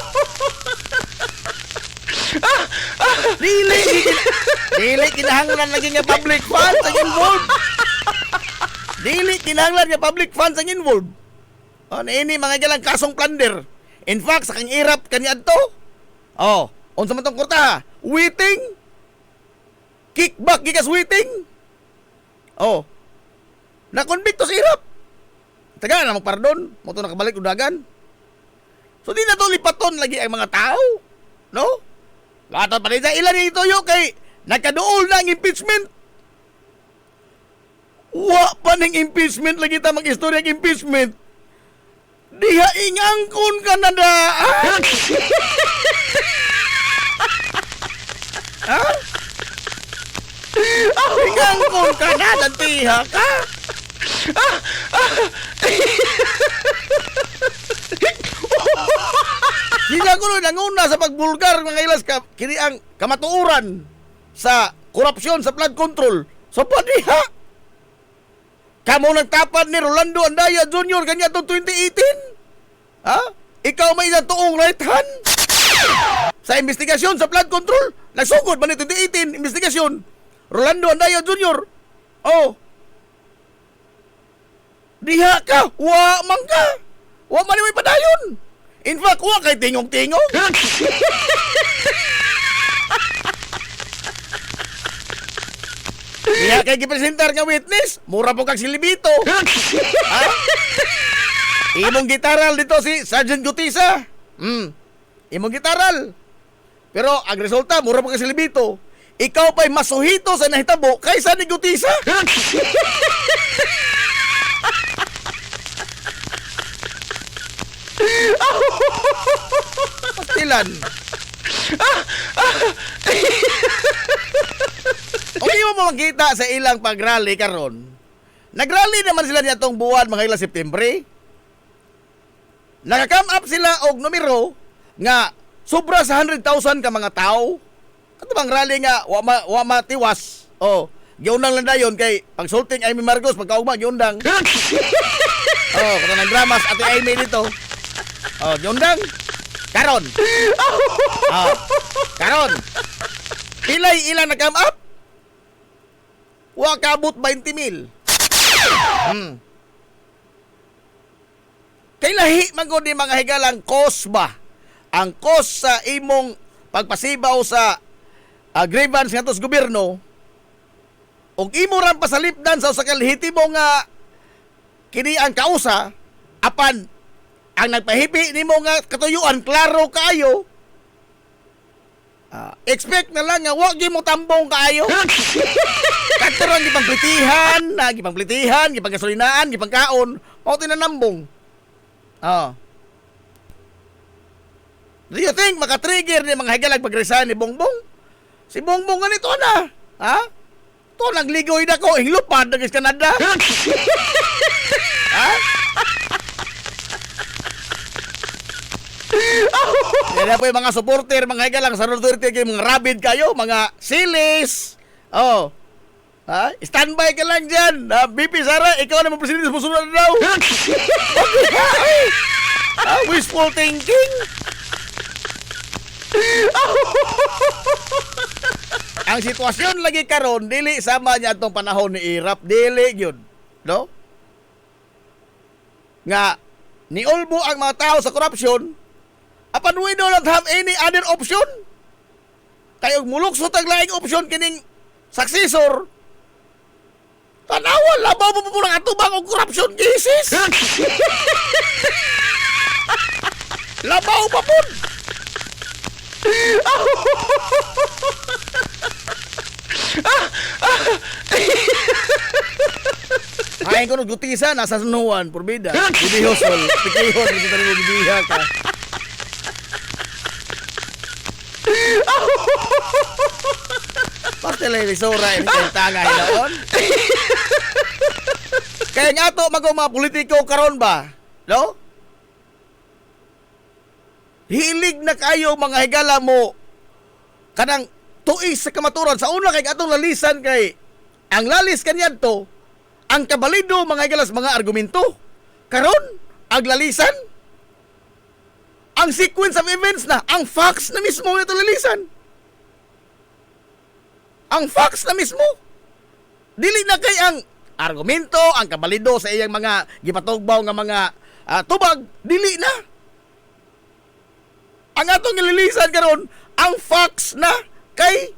Dili kinahanglan lagi nga public funds ang involved. Dili kinahanglan nga public funds ang involved. Ano ini mga galang kasong plunder. In fact, sa kang irap kanya to. Oh, unsa man tong kurta ha? Waiting. Kickback gikas waiting. Oh. Na-convict to sa irap. Taga na magpardon, mo to nakabalik udagan. So di na to lipaton lagi ang mga tao. No? Lahat pa rin sa ilan yung ituyo kay nagkaduol na ang impeachment. Wa pa ng impeachment lagi ta mag-istorya ng impeachment. Diha ingangkon ka na da. Ha? Ingangkon ka na dantiha ka. Hindi ko nanguna sa pagbulgar mga ilas ka kini ang kamatuuran sa korupsyon sa flood control. So padiha. Kamo nagtapad ni Rolando Andaya Jr. kanya to 2018. Ha? Ikaw may isang tuong right hand sa investigasyon sa flood control. Nagsugod ba ni 2018 investigasyon? Rolando Andaya Jr. Oh. Diha ka, wa man ka. Wa man may padayon. In fact, wa kay tingog-tingog. Diha kay gipresentar nga witness, mura po kag silibito. Ha? Imong gitaral dito si Sergeant Gutisa. Imong gitaral. Pero ang resulta, mura po kag silibito. Ikaw pa'y masuhito sa nahitabo kaysa ni Gutisa. Pastilan. Okay mo makita sa ilang pagrally karon. Nagrally naman sila nitong buwan mga ilang September. Naka-come up sila og numero nga sobra sa 100,000 ka mga tao. Ato bang rally nga wa matiwas. Oh, giundang lang dayon kay pagsulting Amy Marcos pagkaugma giundang. Oh, kada nang dramas ate Amy dito. Oh, giundang karon. Oh, karon. Pilay ilang na-come up? Wa kabot 20,000. Kay lahi man gud ni mga higalang cost ba? Ang cost sa imong pagpasibaw sa grievance nga tos gobyerno ug imo ran pasalipdan sa usa ka lehitimo nga kini ang kausa apan ang nagpahipi nimo nga katuyuan klaro kaayo. Expect na lang nga wa gyud mo tambong kaayo. Katerang gipangplitihan, gipanggasolinaan, gipangkaon, mao tinanambong. Do you think maka-trigger ni mga higalag pag-resign ni Bongbong? Si Bongbong ganito na. Ha? To nagligoy na ko, hinglupad nagis Canada. Ha? Yan po yung mga supporter, mga higalang sa Duterte kayo, mga rabid kayo, mga silis. Oh. Ha? Standby ka lang dyan. BP Sara, ikaw na presidente sa musunod na daw. Wishful thinking. Ang sitwasyon lagi karon dili sama niya atong panahon ni Irap, dili gyud, no? Nga niulbo ang mga tao sa korupsyon, apan we do not have any other option. Kay og mulukso tag laing option kining successor. Tanawa labaw mo po ng atubang og korupsyon cases. Labaw pa po. Ay ko nagutisa nasa sunuan porbida. Bibihosol, pikihon dito rin bibiha ka. Pagtelevisora ini tanga hilaon. Kaya nga to magong mga politiko karon ba? No? Hilig na kayo mga higala mo kanang tuis sa kamaturan sa una kay atong lalisan kay ang lalis kanyan to ang kabalido mga higalas mga argumento karon ang lalisan ang sequence of events na ang facts na mismo ito lalisan Ang facts na mismo. Dili na kay ang argumento, ang kabalido sa iyang mga gipatugbaw nga mga tubag, dili na. Ang atong nililisan karon, ang facts na kay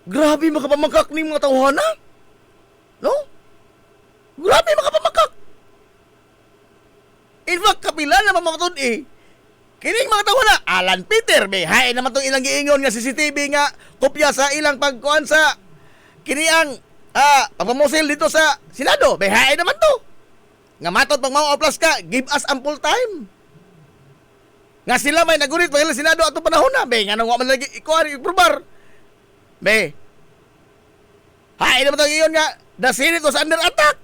grabe makapamangkak ni mga tawhana. No? Grabe makapamangkak. In fact, kapila na mamatod kining mga tawhana, Alan Peter, hay naman itong ilang giingon nga CCTV nga kopya sa ilang pagkuhan sa kiniang pagpamusil dito sa Senado. Hay naman to. Nga matod pag mga oplas ka, give us ample time. Nga sila may nagunit pag ilang Senado atong panahon na. Nga nang man lagi ikuhan, iprobar. Hay naman itong iyon nga, the Senate was under attack.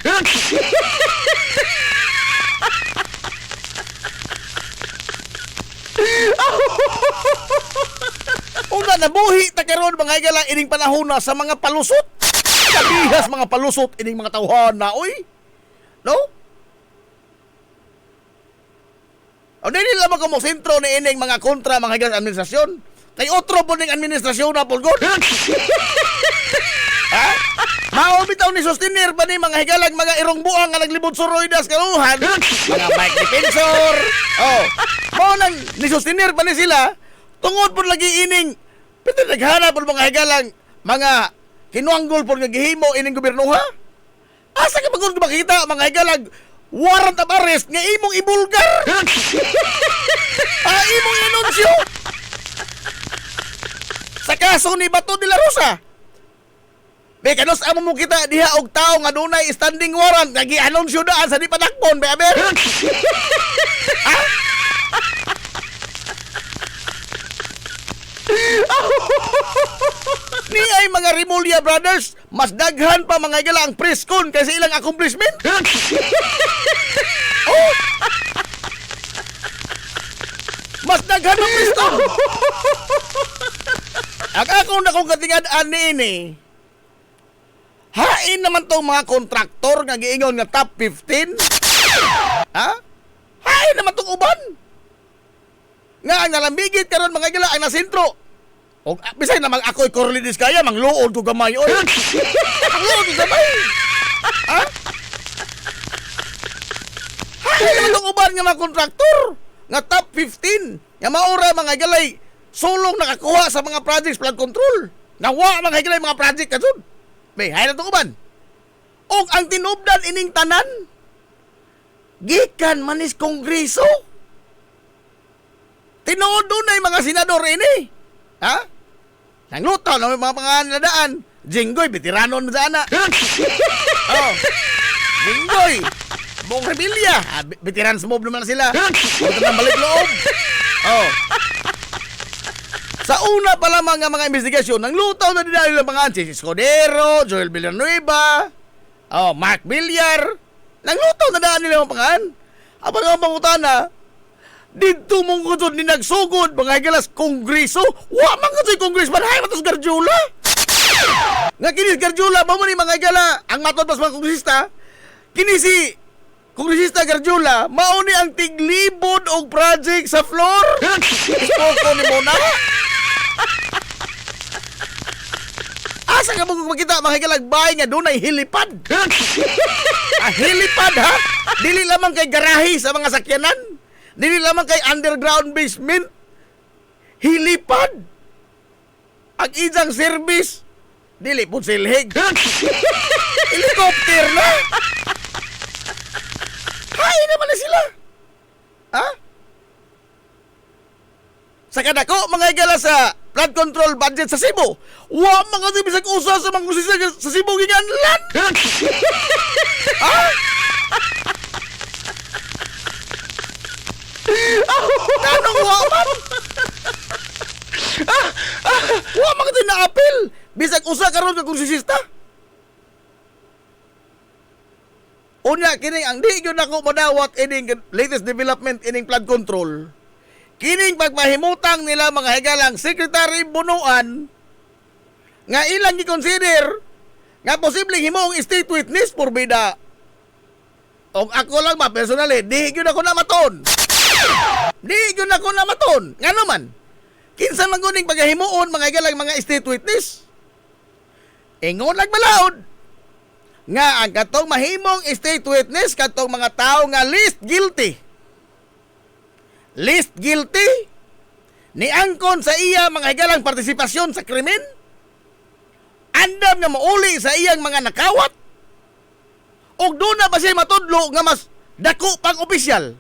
Una nabuhi ta karon mga igala ining panahon na sa mga palusot. Kabihas mga palusot ining mga tawhana, oy. No? O dili lamang ko mo sentro ni ining mga kontra mga higas administrasyon. Kay otro po ning administrasyon na pulgod. Ha? Mao bitaw ni sustenir pa ni mga higalag mga irong buang nga naglibot suroidas kaluhan. Mga bike defensor. Oh. Mao nang ni sustenir pa ni sila tungod po lagi ining pito naghanap po mga higalang mga kinuanggol po nga gihimo ining gobyerno ha. Asa ka magud makita mga higalag warrant of arrest nga imong ibulgar. Imong inunsyo. Sa kaso ni Bato de la Rosa. Kanos amo mo kita diha og tao nga dunay standing warrant nga gi-anunsyo daan sa di padakpon, be aber. Ni ay mga Rimulya brothers, mas daghan pa mga igala ang preskon kaysa ilang accomplishment. Oh! Mas daghan ang preskon. Ang akong nakong katingad-an ni ini, hain naman tong mga kontraktor nga giingon nga top 15. Ha? Hain naman tong uban. Nga ang nalambigit karon mga igala ang nasentro. O bisay na mag ako'y Corlides kaya mangluod ko gamay oy. Mangluod ko gamay. Ha? Hain naman tong uban nga mga kontraktor nga top 15 nga maura mga igalay sulong nakakuha sa mga projects flood control. Nawa mga igalay mga project kasud. Hay na itong uban. O ang tinubdan ining tanan, gikan manis kongreso. Tinuod doon na yung mga senador ini. Ha? Nanglutaw na mga pangaladaan. Jinggoy, veteranon sa ana. Oh. Jinggoy, buong rebelya. Veterans move naman sila. Huwag nang balik loob. Oh. Sa una pa lamang nga mga investigasyon, nang lutaw na din ang mga si Escudero, Joel Villanueva, Mark Villar. Nang lutaw na daan nila mga pangan. Apang ang pangutana, dito mong kutod ni nagsugod, mga higalas kongreso. Wa man kutod kongresman, hay matos Garjula. Nga kinis Garjula, ba mo ni mga higala, ang matod pas mga kongresista, kinisi kongresista Garjula, mauni ang tiglibod og project sa floor. Ispoko ni Mona. Asa ka mo makita mga higalagbay nga doon ay hilipad. Hilipad ha? Dili lamang kay garahe sa mga sakyanan. Dili lamang kay underground basement. Hilipad. Ang isang service. Dili po silhig. Helicopter na. Hay naman na sila. Ha? Sa kadako, mga higala sa flood control budget sa Cebu. Wa mga bisag usa sa mga kusisa sa Cebu ginganlan. Ha? Tanong wa man. Wa mga din na-apil. Bisag usa karon ka konsisista. Unya kining ang di gyud nako madawat ining latest development ining flood control. Kining pagpahimutang nila mga higalang Secretary Bunuan nga ilang gi-consider nga posibleng himong state witness porbida. Og ako lang ba personally, di gyud ako namaton. Di gyud ako namaton. Nga naman, Kinsa man guning pagahimuon mga igalang mga state witness. Ingon nagbalaod nga ang katong mahimong state witness katong mga tao nga least guilty. Least guilty ni angkon sa iya mga higalang partisipasyon sa krimen. Andam nga mauli sa iyang mga nakawat. Og doon na ba siya matudlo nga mas dako pang opisyal?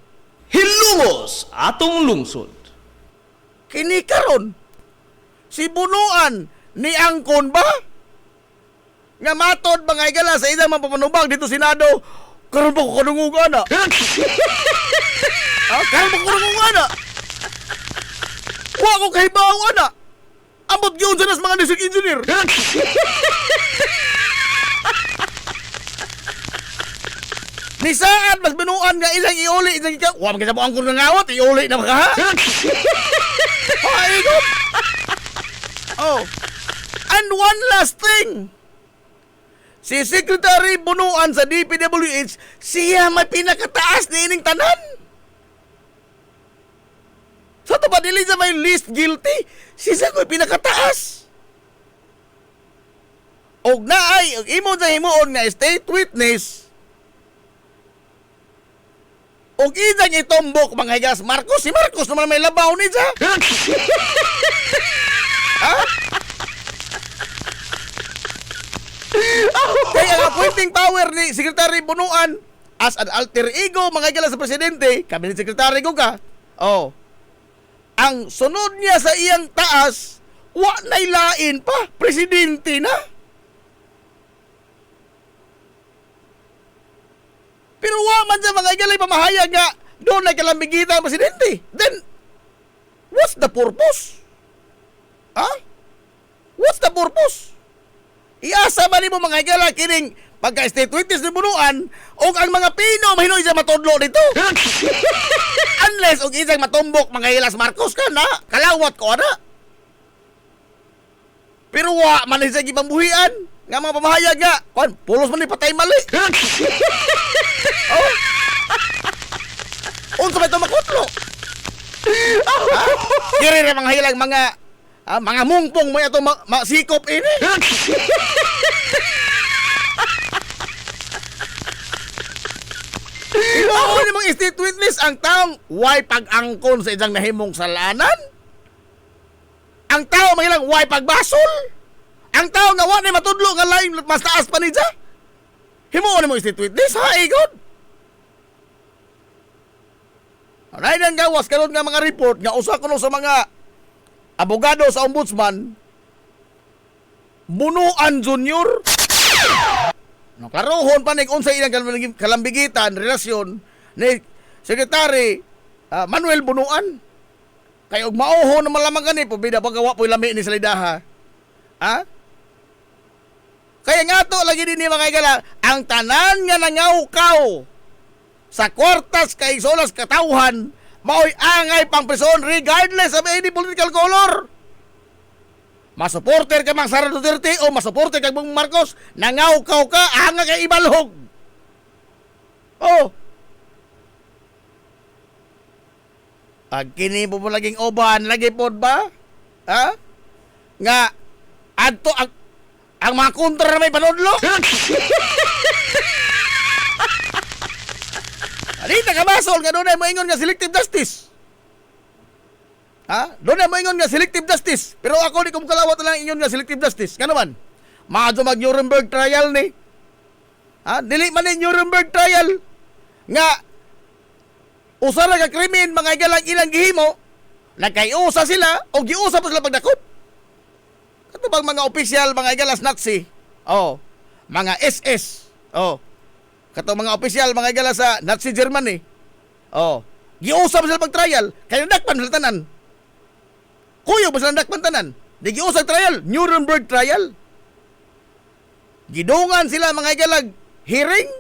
Hilungos atong lungsod. Kini karon si bunuan ni angkon ba? Nga matod mga higala sa ilang mapapanubag dito Senado. Karon ba ko kanunguga na? Karon ba ko kanunguga na? Wa ko kahibaw na. Ambot gyud sa nas mga district engineer. Ni saan mas binuan nga ilang iuli isang ikaw. Wa magkita mo ang kung ngawat, iuli na maka ha? Ikot. Oh. And one last thing. Si Secretary Bunuan sa DPWH, siya may pinakataas ni ining tanan. Sa ito ba dili sa may least guilty? Siya may pinakataas. Og naay, og imo sa himuon nga state witness, og isang itombok mga higas Marcos, si Marcos naman may labaw ni siya. Ha? Kaya ang appointing power ni Secretary Bunuan as an alter ego mga higalas sa presidente, cabinet secretary ko ka. Oh. Ang sunod niya sa iyang taas, wa na'y lain pa, presidente na. Pero wa man sa mga higalay pamahayag nga doon ay kalambigitan ang presidente. Then, what's the purpose? Ha? What's the purpose? Iasa man mo mga higala kining pagka-state witness ni Bunuan o ang mga Pino mahinoy sa matudlo dito. Unless og isang matumbok mga hilas Marcos ka na, kalawat ko na. Pero wa man sa gipambuhian nga mga pamahayag nga, kon pulos man ni patay mali. Oh. Unsa ba ito makutlo? Kiri mga hilang mga mungpong mo ito masikop ini. Ikaw ni mong state witness ang taong way pag-angkon sa isang nahimong salanan? Ang tao mahilang way pagbasol? Ang tao nga wa na matudlo nga lain mas taas pa ni siya? Himuon ni mong state witness, ha, igod? Alay nang gawas karon nga mga report nga usa kuno sa mga abogado sa ombudsman Bunuan Junior. No, klarohon pa ning unsa ilang kalambigitan relasyon ni Secretary Manuel Bunuan. Kay og mauho na malamang gani po bida pagawa po lami ni salidaha. Ha? Kaya nga to lagi din ni mga igala ang tanan nga nangawkaw sa kwartas kay solas katawhan maoy angay pang prison regardless of any political color. Masuporter ka mang Sara Duterte o masuporter ka mang Marcos, nangawkaw ka, anga kay ibalhog. Oh. Pag kini mo laging oban, lagi pod ba? Ha? Nga, adto ang mga kontra na may panudlo. Alita ka basol, nga doon ay moingon nga selective justice. Ha? Doon ay moingon nga selective justice. Pero ako di ko kalawat lang ingon nga selective justice. Nga naman, maadyo mag-Nuremberg trial ni. Ha? Dili man ni Nuremberg trial. Nga, usa na ka krimen, mga igalang ilang gihimo, nagkaiusa sila, o giusa pa sila pagdakop. Kato bang mga opisyal, mga igalas Nazi, oh, mga SS, oh, kato mga opisyal, mga igalas sa Nazi Germany, oh, giusa pa sila pag-trial, kaya dakpan sila tanan. Kuyo ba sila dakpan tanan? Di giusa trial, Nuremberg trial. Gidungan sila mga igalag hearing,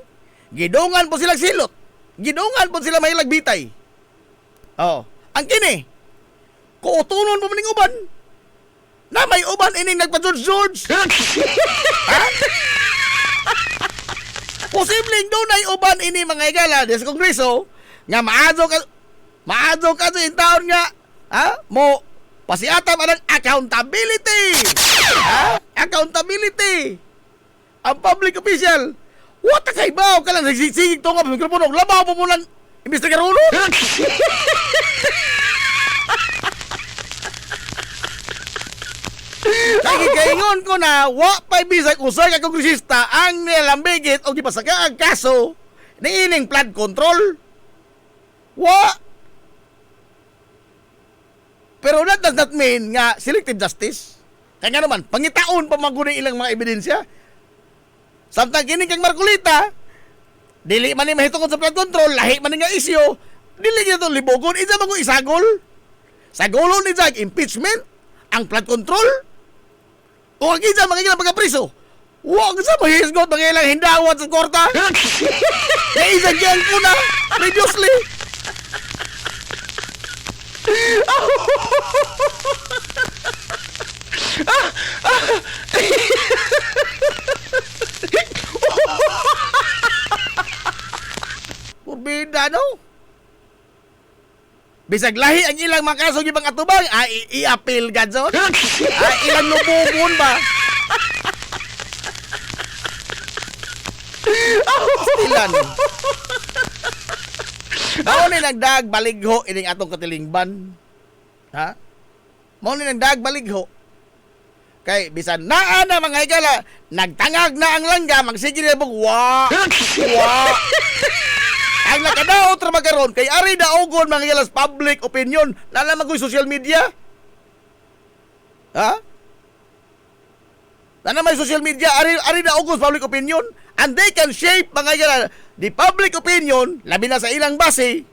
gidungan po sila silot, gidungan po sila mahilag bitay. Oh, ang kini, kuutunon po maning uban, na may uban ining nagpa-George. Ha? Posibleng doon ay uban ini mga igala sa Kongreso nga maadyo ka sa taon nga ha? Pasiatam anang accountability. Ha? Accountability. Ang public official, what kay baw ka lang nagsisigig to nga mikropono, labaw mo lang investigar ulo. Kaingon ko na wa pa'y bisag usay ka kongresista ang nilambigit o gipasaka ang kaso ni ining flood control. Wa. Pero that does not mean nga selective justice. Kaya nga naman, pangitaon pa magunay ilang mga ebidensya. Samtang kining kang Marcolita, dili man ni mahitungod sa flood control, lahi man ni nga isyo, dili niya itong libogon, isa man ko isagol. Sagolon ni Jag, impeachment, ang flood control, o ang isa mga ilang pagkapriso. Huwag sa mahisgot mga ilang hindawat sa korta. Na isang yan ko na, previously. Purbida, no? Bisag lahi ang ilang mga kaso ibang atubang, i-appeal ka dyan. Ilang lububon ba? Stilan. Mao ni nagdag baligho ining atong katilingban. Ha? Mao ni nagdag baligho. Kay bisan naa na mga higala, nagtangag na ang langga, magsige na bug wa. Ang nakadaot ra magaron kay ari daogon mga higala public opinion, nalaman ko social media. Ha? May social media, ari daogon public opinion, and they can shape mga higala the public opinion, labi na sa ilang base,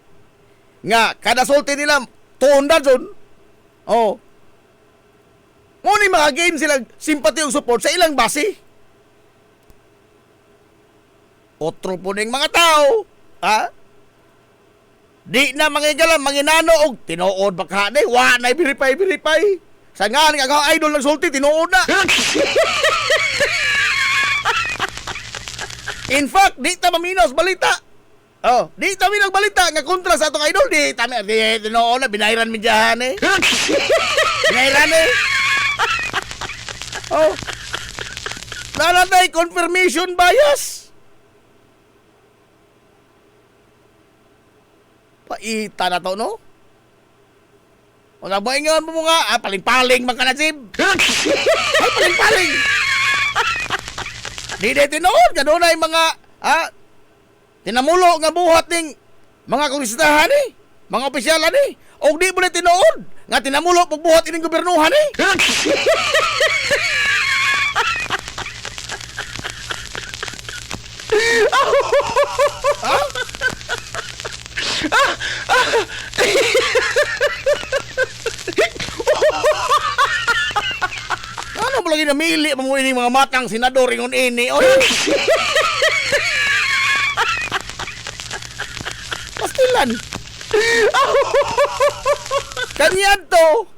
nga kada sulti nila tuon dun. Oh. Ngunit mga game sila simpati o support sa ilang base. Otro po ng mga tao, ha? Di na mga igalang, manginano og tinuod baka na, wa na verify. Sa nga, nga idol ng sulti, tinuod na. In fact, di ta maminaw balita. Oh, di ta maminaw balita nga kontra sa atong idol, di tinuod na, binayran midyahan eh. Binayran eh. Oh. Nalatay confirmation bias. Paita na to, no? O nabaingan mo nga, paling-paling man ka na, Jim. Paling-paling. Di tinood, gano'n na yung mga, tinamulo nga buhat ng mga kongresistahan eh, mga opisyalan eh. O di mo na tinood, nga tinamulo pagbuhat ining gobernuhan eh. Ano mo lagi namili mo ini mga matang senador ingon ini oy. Pastilan. Kanyan to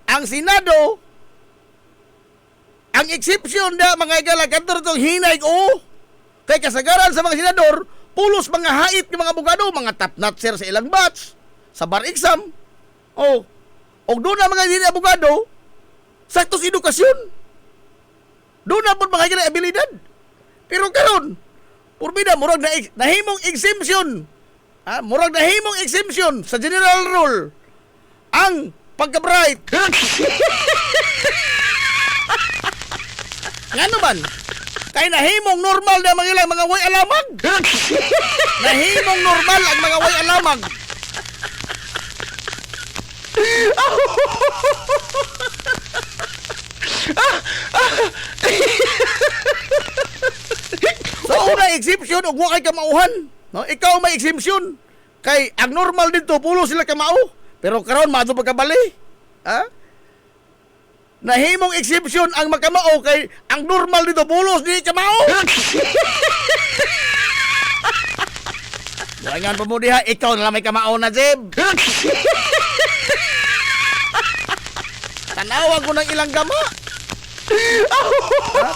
ang Senado ang exception na mga igala kantor tong hinay ko. Kay kasagaran sa mga senador, pulos mga hait ng mga abogado, mga top notcher sa ilang batch, sa bar exam. Oh, o doon na mga hindi abogado, saktos edukasyon. Doon na po mga hindi abilidad. Pero karon, purbida, murag na nahimong exemption. Murag nahimong exemption sa general rule. Ang pagka-bright. Nga naman, kay nahimong normal na mga way alamag. Nahimong normal ang mga way alamag. So, una exception og wa kay kamauhan. No, ikaw may exemption. Kay ang normal dito pulo sila kamao. Pero karon maadto pagkabali. Ha? Nahimong exception ang magkamao kay ang normal dito pulos di kamao. Wangan pa mo diha, ikaw na lang may kamao na, Jeb. Tanawa ko ng ilang gama.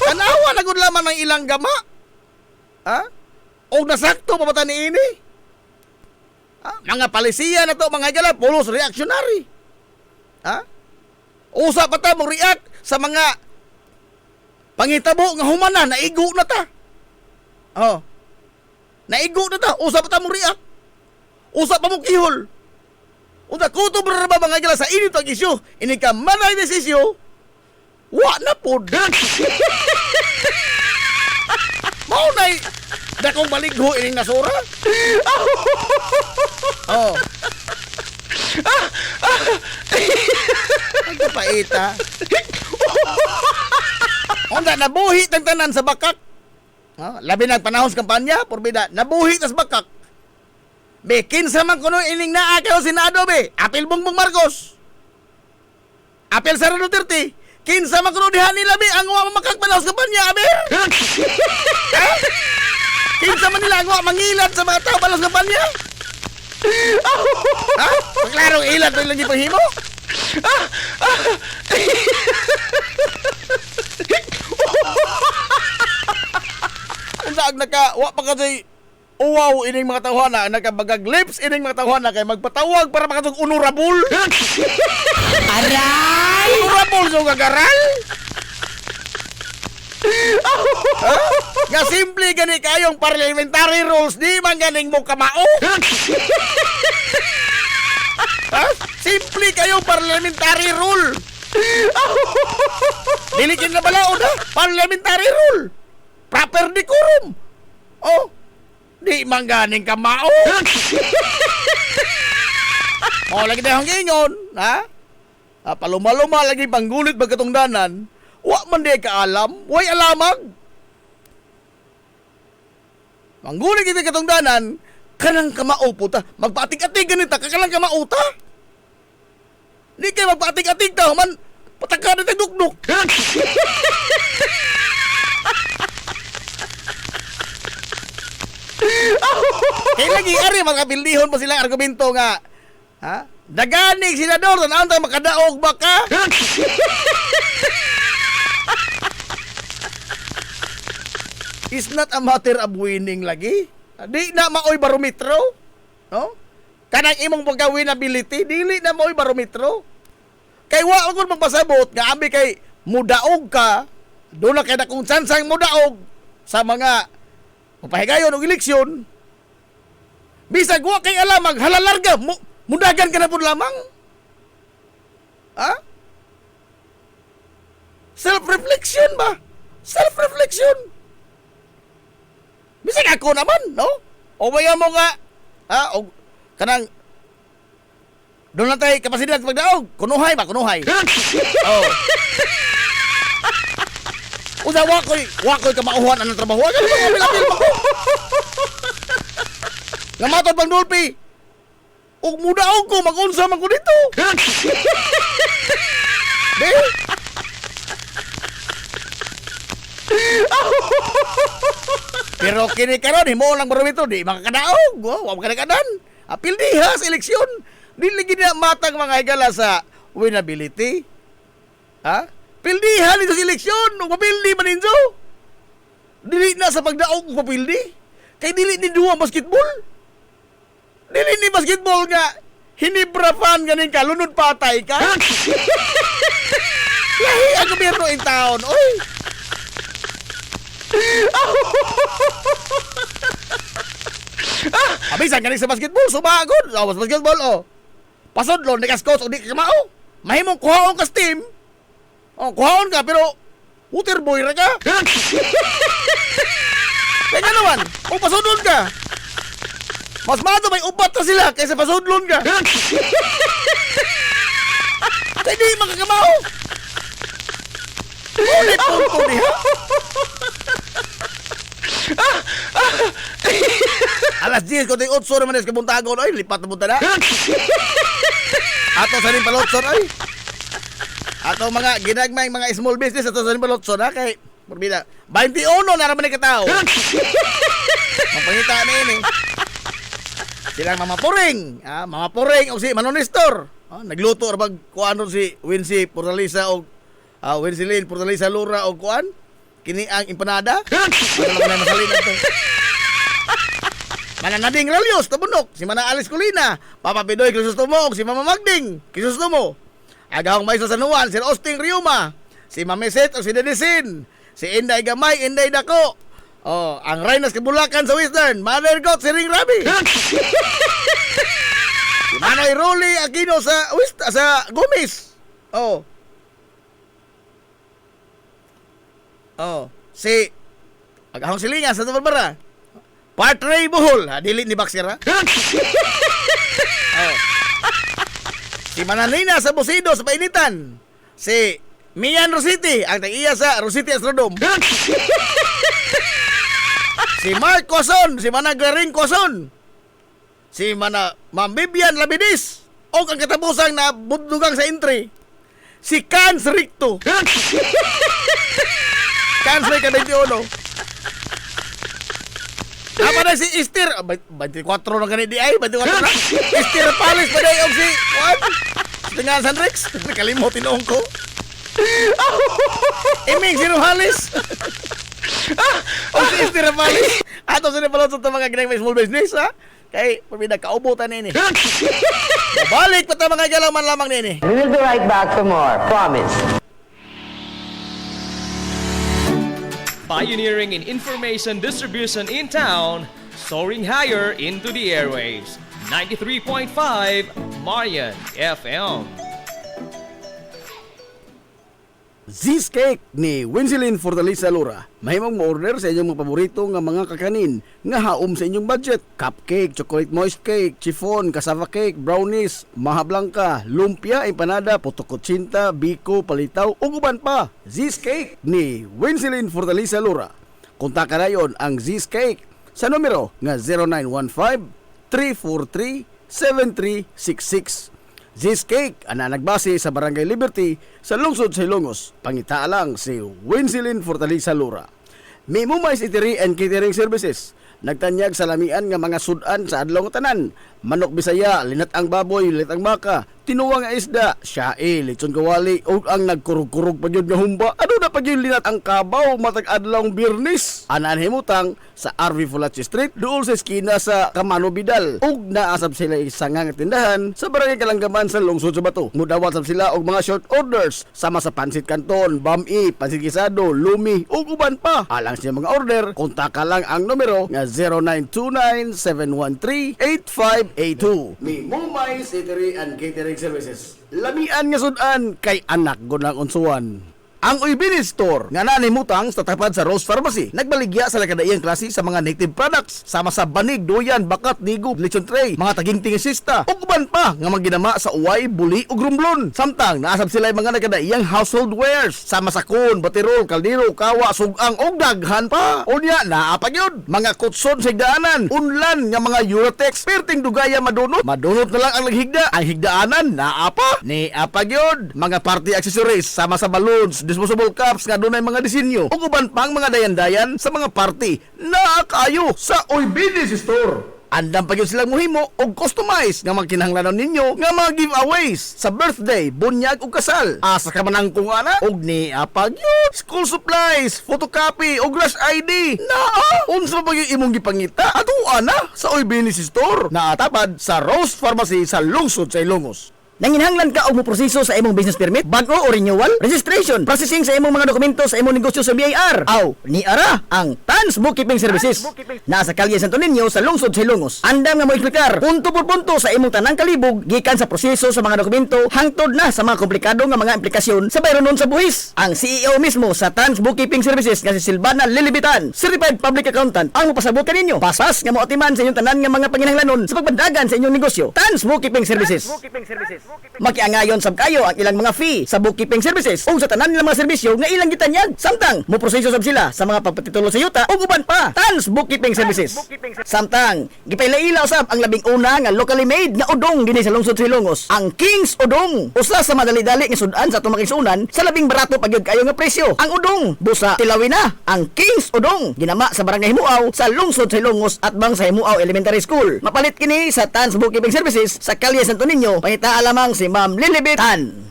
Tanawa na ko lamang ng ilang gama. Ha? O nasakto pa ba ni ini? Mga palisiya na to, mga gala, pulos reactionary. Ha? Usa pa ta mo react sa mga pangitabo nga humana, naigo na ta. Oh. Naigo na ta, usa pa ta mo react. Usa pa mo kihol. Unta kuto ba mga gila sa init ang isyu, ini ka manay desisyo. Wa na pod. Mao nay dakong baligho ining nasura. Oh. Ay paita. Unta nabuhi tang tanan sa bakak. Labi na panahon sa kampanya, porbida, nabuhi tas bakak. Be, kinsa man kuno ining naa kayo Senado, be. Apil Bongbong Marcos. Apil Sara Duterte. Kinsa man kuno diha nila, be. Ang wa makagpanaw sa kampanya, be. Ha? Kinsa man nila ang wa mangilan sa mga tao palos sa kampanya. Ha? Klaro ilan to ilang ipahimo? Unsa ang wa pa kasi uwaw ining mga tawhana, nakabagag lips ining mga tawhana kay magpatawag para makatug honorable. Aray! Honorable so gagaral? Nga simple gani kayong parliamentary rules, di man ganing mo kamao. Simple kayong parliamentary rule. Dilikin na balaod ha? Parliamentary rule. Proper decorum. Oh, di man ganing kamao. Mo lagi na hang ingon, ha? Paluma-luma lagi panggulit bagkatungdanan. Wa man di ka alam, way alamag. Manggulit kita katungdanan, kanang kamao po ta. Magpaatig-atig ganita, kanang kamao ta. Di kayo magpaatig-atig ta, man pataka na tagdukduk. Kaya lagi, ari, makapildihon pa silang argumento nga, ha? Daganig senador, tanaan tayo makadaog ba ka? It's not a matter of winning lagi. Di na maoy barometro. No? Kanang imong pagka-winnability, dili na maoy barometro. Kay wa ako magpasabot nga abi kay mudaog ka, doon na kay na kung sansang mudaog sa mga mapahigayon o eleksyon. Bisag wa kay alam maghalalarga, mudagan ka na po lamang. Ha? Self-reflection ba? Self-reflection. Bisag ako naman, no? O baya mo nga, ha? O kanang doon lang tayo kapasidad sa pagdaog. Kunuhay ba? Kunuhay. Oh. Usa wakoy kamauhan ang trabaho. Ano ba kapil-apil mo ko? Nga matod pang dulpi. O mudaog ko, mag-unsa man ko dito. Be? Pero kini karon himo lang barometro di makakadaog. Wa makadakadan. Apil diha sa eleksyon. Dili gid na matang mga higala sa winnability. Ha? Pildihan ito sa eleksyon, ug mapildi man ninyo. Dili na sa pagdaog ug mapildi. Kay dili ni duwa basketball. Dili ni basketball nga hinibra fan ganin ka lunod patay ka. Lahi ang gobyerno in town, oy. Abisan ganin sa basketball, sumagod. Sa basketball, oh. Pasodlon, di ka scouts o di ka kamao. Mahimong kuhaon ka steam. Oh, kuhaon ka, pero water boy ra ka. Kaya naman, o pasodlon ka. Mas mato may upat na sila kaysa pasodlon ka. Kaya di makakamao. Ulit punto niya. Alas 10 ko tayo 8 naman sa kabuntagon. Ay, lipat na punta na. Ato sa rin palotson, ay. Ato mga ginagmay, mga small business, ato sa rin palotson, ha? Kay, porbida, 21 na naman ni katao. Mapangita na yun, eh. Silang mamapuring, mamapuring, o si Manonestor. Nagluto, rabag, kuano si Wincy Portalisa, o Wincy Lynn Portalisa Lura, o kuan? Kini ang empanada. Ano naman na masalinan to. Mananading Ralios, tabunok. Si Mana Alice Colina. Papa Pidoy, Crisostomo. Si Mama Magding, Crisostomo. Agahong may sa San Juan, si Austin Riuma, si Mamiset o si Dedisin, si Inday Gamay, Inday Dako. Oh, ang Reynas Kabulakan sa Western, Mother Goat, si Ring Rabi. Si Manoy Rolly Aquino sa Gumis. Oh. Oh, si Agahong Silingan sa Barbara. Partray Bohol, dili ni Baxter ha. Oh. Si Mananina sa Bosido sa Painitan. Si Mian Rositi, ang tag-iya sa Rositi Astrodome. Si Mark Coson, si Managaring Coson. Si Ma'am Bibian Labidis. O ang katapusang na budlugang sa entry. Si Cans Ricto. Cans May ka-21. Apa na si Istir? 24 na ganit di ay, 24 na. Istir Palis pa day og si Juan. Dengan Sanrex, nakalimot tinuong ko. Iming sino Halis? O si Istir Palis. Ato sa nipalot sa mga ginang may small business ha. Kay pabida kaubutan nini. Balik pa ta mga galaw man lamang nini. We will be right back for more. Promise. Pioneering in information distribution in town, soaring higher into the airwaves. 93.5 Marian FM. Z's Cake ni Winsilin Fortaleza Lura. Mahimong mo-order sa inyong mga paborito nga mga kakanin nga haom sa inyong budget. Cupcake, chocolate moist cake, chiffon, cassava cake, brownies, maha blanca, lumpia, empanada, potokotsinta, biko, palitaw, ug uban pa. Z's Cake ni Winsilin Fortaleza Lura. Kontakan na yon ang Z's Cake sa numero nga 0915-343-7366. Z's Cake ana nagbase sa Barangay Liberty sa lungsod sa Ilongos. Pangita lang si Winsilin Fortaleza Lura. May Mumais Eatery and Catering Services. Nagtanyag sa lamian nga mga sudan sa adlaw nga tanan. Manok Bisaya, linat ang baboy, linat ang baka, tinuwang nga isda, siyae, lechon kawali, o ang nagkurug-kurug pa yun nga humba. Ano na pa yun linat ang kabaw matag adlaw Birnis? Anaan himutang sa RV Fulachi Street, dool sa eskina sa Camano Vidal. Ug naasab sila isang nga tindahan sa Barangay Kalanggaman sa lungsod sa Bato. Mudawat sab sila og mga short orders sama sa pansit canton, bami, pansit gisado, lumi, ug uban pa. Alang siya mga order, kontak lang ang numero nga 0929-713-8582. May Mumais Eatery and Catering Services. Lamian nga sudan kay anak gunang unsuan. Ang Uybini Store nga nanimutang sa tapat sa Rose Pharmacy nagbaligya sa lakadaiyang klase sa mga native products sama sa banig, duyan, bakat, nigo, lechon tray, mga taging-tingisista ug uban pa nga maginama sa uway, buli ug rumblon. Samtang naasab sila mga nakadaiyang household wares sama sa kun, batirol, kaldero, kawa, sugang ug daghan pa. Unya naa pa gyud mga kutson sa higdaanan, unlan nga mga Eurotex perting dugaya madunot. Madunot na lang ang naghigda. Ang higdaanan naa pa. Ni apa gyud mga party accessories sama sa balloons, disposable cups nga dunay mga disenyo ug uban pang mga dayan-dayan sa mga party na kayo sa Uybini Store. Andam pa gyud silang mohimo og customize nga magkinahanglanon ninyo nga mga giveaways sa birthday, bunyag ug kasal. Asa ka man ang kung ana og ni apa gyud school supplies, photocopy ug rush ID. Naa unsa pa gyud imong gipangita ato ana sa Uybini Store. Naatapad sa Rose Pharmacy sa lungsod sa Ilongos. Nanginhanglan ka og mo proseso sa imong business permit, bag-o o renewal, registration, processing sa imong mga dokumento sa imong negosyo sa BIR. Aw, ni ara ang Tans Bookkeeping Services. Nasa kalye Santo Niño sa lungsod sa Ilongos. Andam nga mo eksplikar punto por punto sa imong tanang kalibog gikan sa proseso sa mga dokumento hangtod na sa mga komplikado nga mga implikasyon sa bayronon sa buhis. Ang CEO mismo sa Tans Bookkeeping Services nga si Silvana Lilibitan, Certified Public Accountant, ang mopasabot kaninyo. Pasas nga moatiman sa inyong tanan nga mga panginahanglanon sa pagbandagan sa inyong negosyo. Tans Bookkeeping Services. Makiangayon sab kayo ang ilang mga fee sa bookkeeping services o sa tanan nilang mga serbisyo nga ilang gitanyag. Samtang mo proseso sab sila sa mga pagpatitulo sa yuta ug uban pa. Tans Bookkeeping Services. Samtang gipailaila usab ang labing una nga locally made nga udong dinhi sa lungsod sa Ilongos, ang King's Udong. Usa sa madali-dali nga sudan sa atong makisunan sa labing barato pagyud kayo nga presyo. Ang udong busa tilawin na ang King's Udong ginama sa Barangay Himuaw sa lungsod sa Ilongos at bang sa Himuaw Elementary School. Mapalit kini sa Tans Bookkeeping Services sa kalye Santo Niño. Pangita lamang si Ma'am Lilibitan.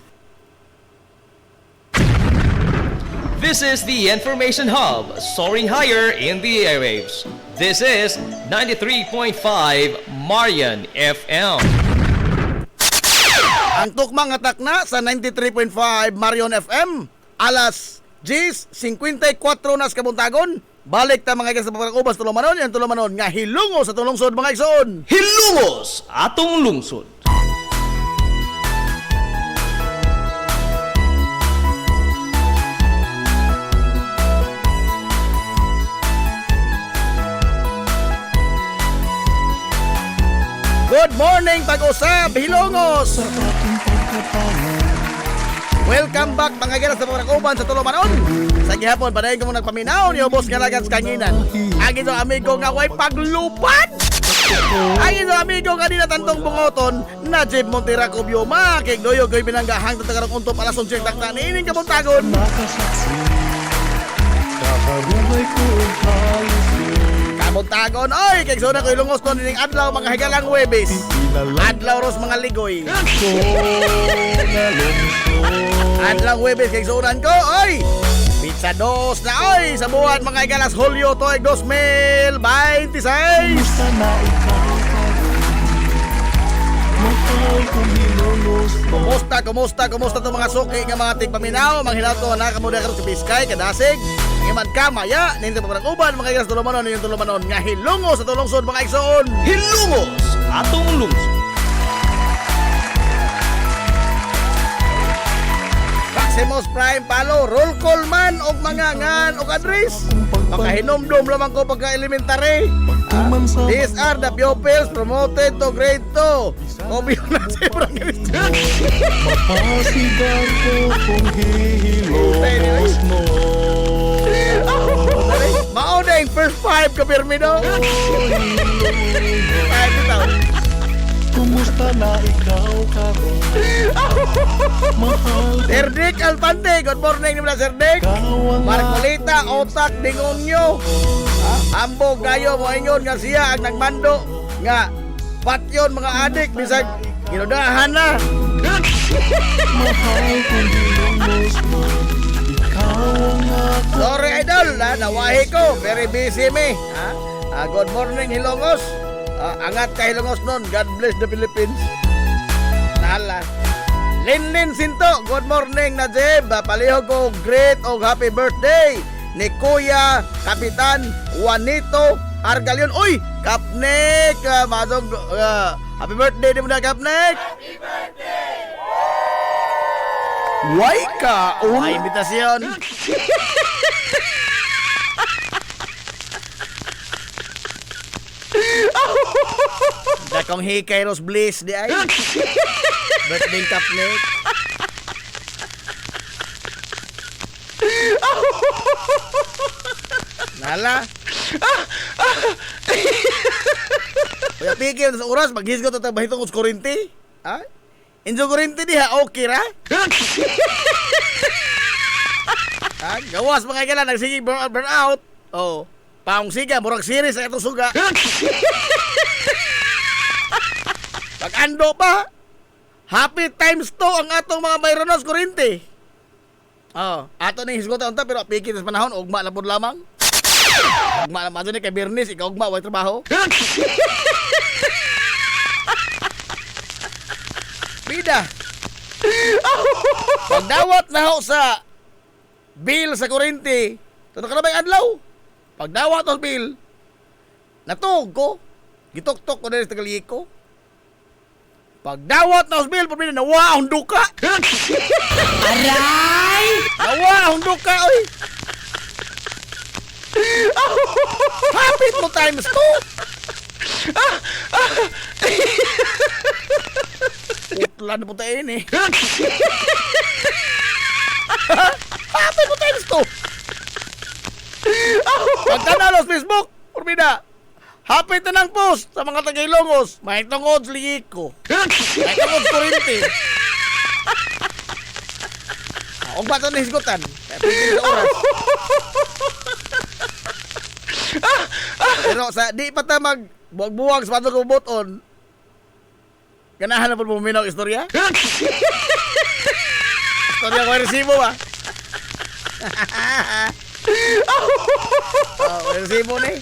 This is the Information Hub, soaring higher in the airwaves. This is 93.5 Marian FM. Ang Ang tukmang atak na sa 93.5 Marion FM. Alas 10:54 na sa kabuntagon. Balik ta mga igsoon sa pagkakubas tulumanon. Yan tulumanon nga hilungos sa tulungsod mga igsoon. Hilungos atong lungsod. Good morning, pag-usab, hilongos! Welcome back mga gilas sa pagkakuban sa Tulumanon. Sa gihapon, padayon ko mong nagpaminaw niyo, boss Galagan sa kanginan. Ang ito amigo nga way paglupad! Ang ito amigo nga di na tantong bungoton, Najib Montera Cubio, makikdoyo ko'y binanggahang tatagarang untop alas 11 takta ni ining kabuntagon. Kaharungay ko ang halos Kabuntagon, oy, kay suna ko'y lungos nun nining adlaw mga higalang Webes. Adlaw ros mga ligoy. Adlaw Webes kay sunan ko, oy! Pizza 2 na oy sa buwan mga igalas Hulyo to'y 2026. Basta na ikaw mahal kong hilongos mo. Kumusta to mga suki nga mga tigpaminaw, mga hilato na kamuda karon sa Biskay, Kadasig. Iman ka maya, ninyo pa uban mga igalas tulumanon yung tulumanon nga hilungos sa tulungsod mga igsoon. Hilungos atong lungsod. Maximus Prime Palo, roll call man og mangangan og address. Makahinomdom lamang ko pagka-elementary. These are the pupils promoted to grade 2. Obyo na si Francisco. Mapasigar ko kung hihilongos mo. Mauna yung first 5 kapirmi no? Ay, bitaw. Kumusta na ikaw karon? Mahal Sir Dick Alpante, good morning naman Sir Dick. kawang Marcolita, Otak, Dingonyo. Ambog kayo mo ingon nga siya ang nagmando nga patyon mga adik bisag ginudahan na. mahal kong hilongos mo. Ikaw ang ako. Sorry idol, nawahi ko. Very busy me. Good morning Hilongos. Angat ka Hilongos nun. God bless the Philippines. Nala. Linlin Sinto, good morning Najib. Palihog ko great o happy birthday ni Kuya Kapitan Juanito Argalion. Uy, Kapnek, madog, happy birthday din mo na Kapnek. Happy birthday! Why ka? May imbitasyon. Dakong hikay Ros Bliss di ay. Birthday Kapnek. Nala. Kaya pikir sa oras, maghisgot ito bahitong uskurinti. Ha? Injo kurinti di ha, okay ra? Ha? Gawas mga kailan, nagsige burn out. Oh, paong siga, murag series sa itong suga. Pag ando pa, happy times 2 ang atong mga mayronos kurinti. Oh, ato na hisgot unta pero pikir sa panahon, ugma na pud lamang. Ugma na madto ni kay Bernis, ikaw ugma way trabaho. Bida. Pagdawat na ho sa bill sa kuryente, tunog ka na ba yung adlaw? Pagdawat ho bill, natug ko, gitok-tok ko na rin sa tagaliyiko. Pagdawat na ho sa bill, pabili na nawa ang duka. Aray! Nawa ang duka, oy! Hapit mo times 2! Utlan na po tayo yun eh. Hapit mo times 2! Pagkanalo sa Facebook, Urbida, hapit na ng post sa mga Tagailongos. May tungod liik ko. May tungod kurinti. Huwag ba ito nahisgotan? Kaya pwede sa oras. Pero sa di pa ta mag buwag-buwag sa pato ko buton. Ganahan na po puminaw istorya? Istorya ko resibo ba? Resibo ni.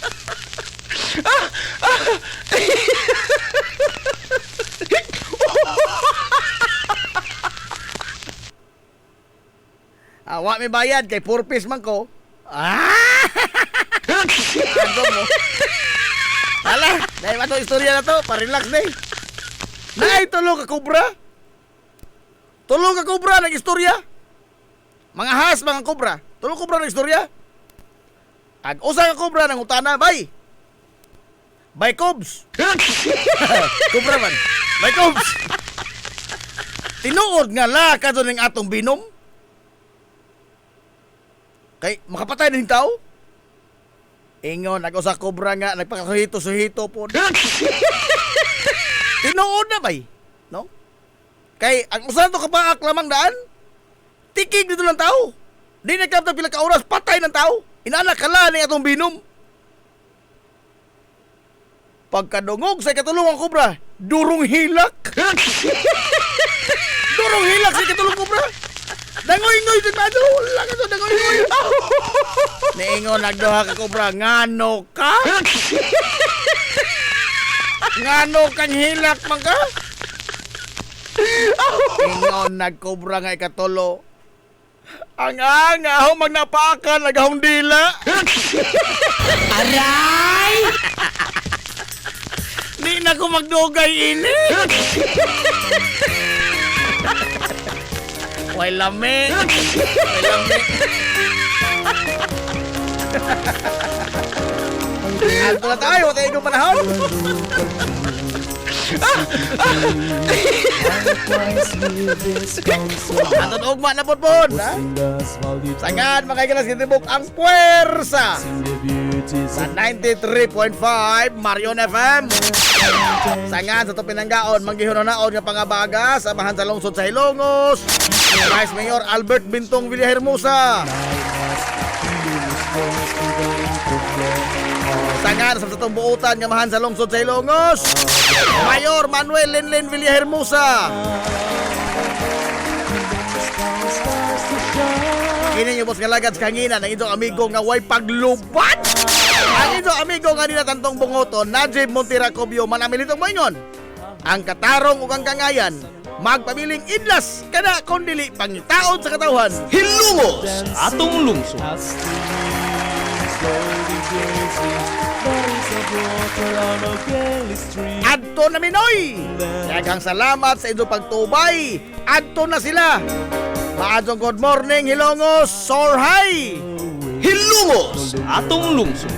wa may bayad kay purpose man ko. Ah! Ano mo? Hala, dahil ba itong istorya na to? Pa-relax day. Naay tulo ka kubra? Tulo ka kubra ng istorya? Mga has, mga kubra. Tulo kubra ng istorya? Ag usa ka kubra ng utana, bay. Bay Cubs. Kubra man. Bay Cubs. Tinuod nga la ka doon ng atong binom. Kay makapatay din tao. Ingon, nag-usa kubra nga, nagpakasuhito-suhito po. Tinuod na bay. No? Kay, ang usahan to kapaak lamang daan, tikig dito ng tao. Di nagkapta pila ka oras, patay ng tao. Inanak kala ni atong binom. Pagkadungog sa katulungang kubra, durong hilak. Durong hilak sa katulong kubra. Dangoy-ngoy din ba? Wala ka to, dangoy-ngoy. Niingon, nagduha ka kubra, ngano ka? Ngano kang hilak man ka? Ingon, nagkubra nga ikatulo. Ang angaho magnapakan, nagahong dila. Aray! Di na ko magdugay ini. Way lami. Way lami. Alto na tayo, tayo yung panahon. Aton ugma na podpod, ha? Sangan mga ikilas kitibok ang puwersa sa 93.5 Marion FM. Sangan sa Tupinanggaon, manggihunaon nga pangabaga sa bahan sa lungsod sa Hilongos. Vice Mayor Albert Bintong Villahermosa. Sangan sa tumbuutan nga mahan sa lungsod sa Hilongos. Mayor Manuel Linlin Villahermosa. Kini yung boss nga lagad sa kanginan ang inyong amigo nga way paglubat. Ang inyong amigo nga dinatantong bungoton, Najib Montiracobio, manamilitong mo ingon. Ang katarong ug ang kangayan, magpabiling idlas kada kundili pangitaon sa katawhan. Hilungos atong lungsod. Adto na Minoy. Daghang salamat sa inyong pagtubay. Adto na sila. Maadtong good morning Hilongos, soar high. Hilungos atong lungsod.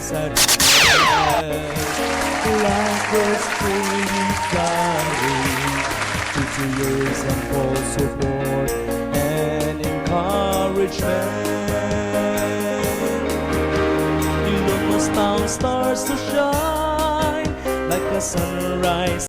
Support and encouragement. Ilocos town stars to shine like a sunrise.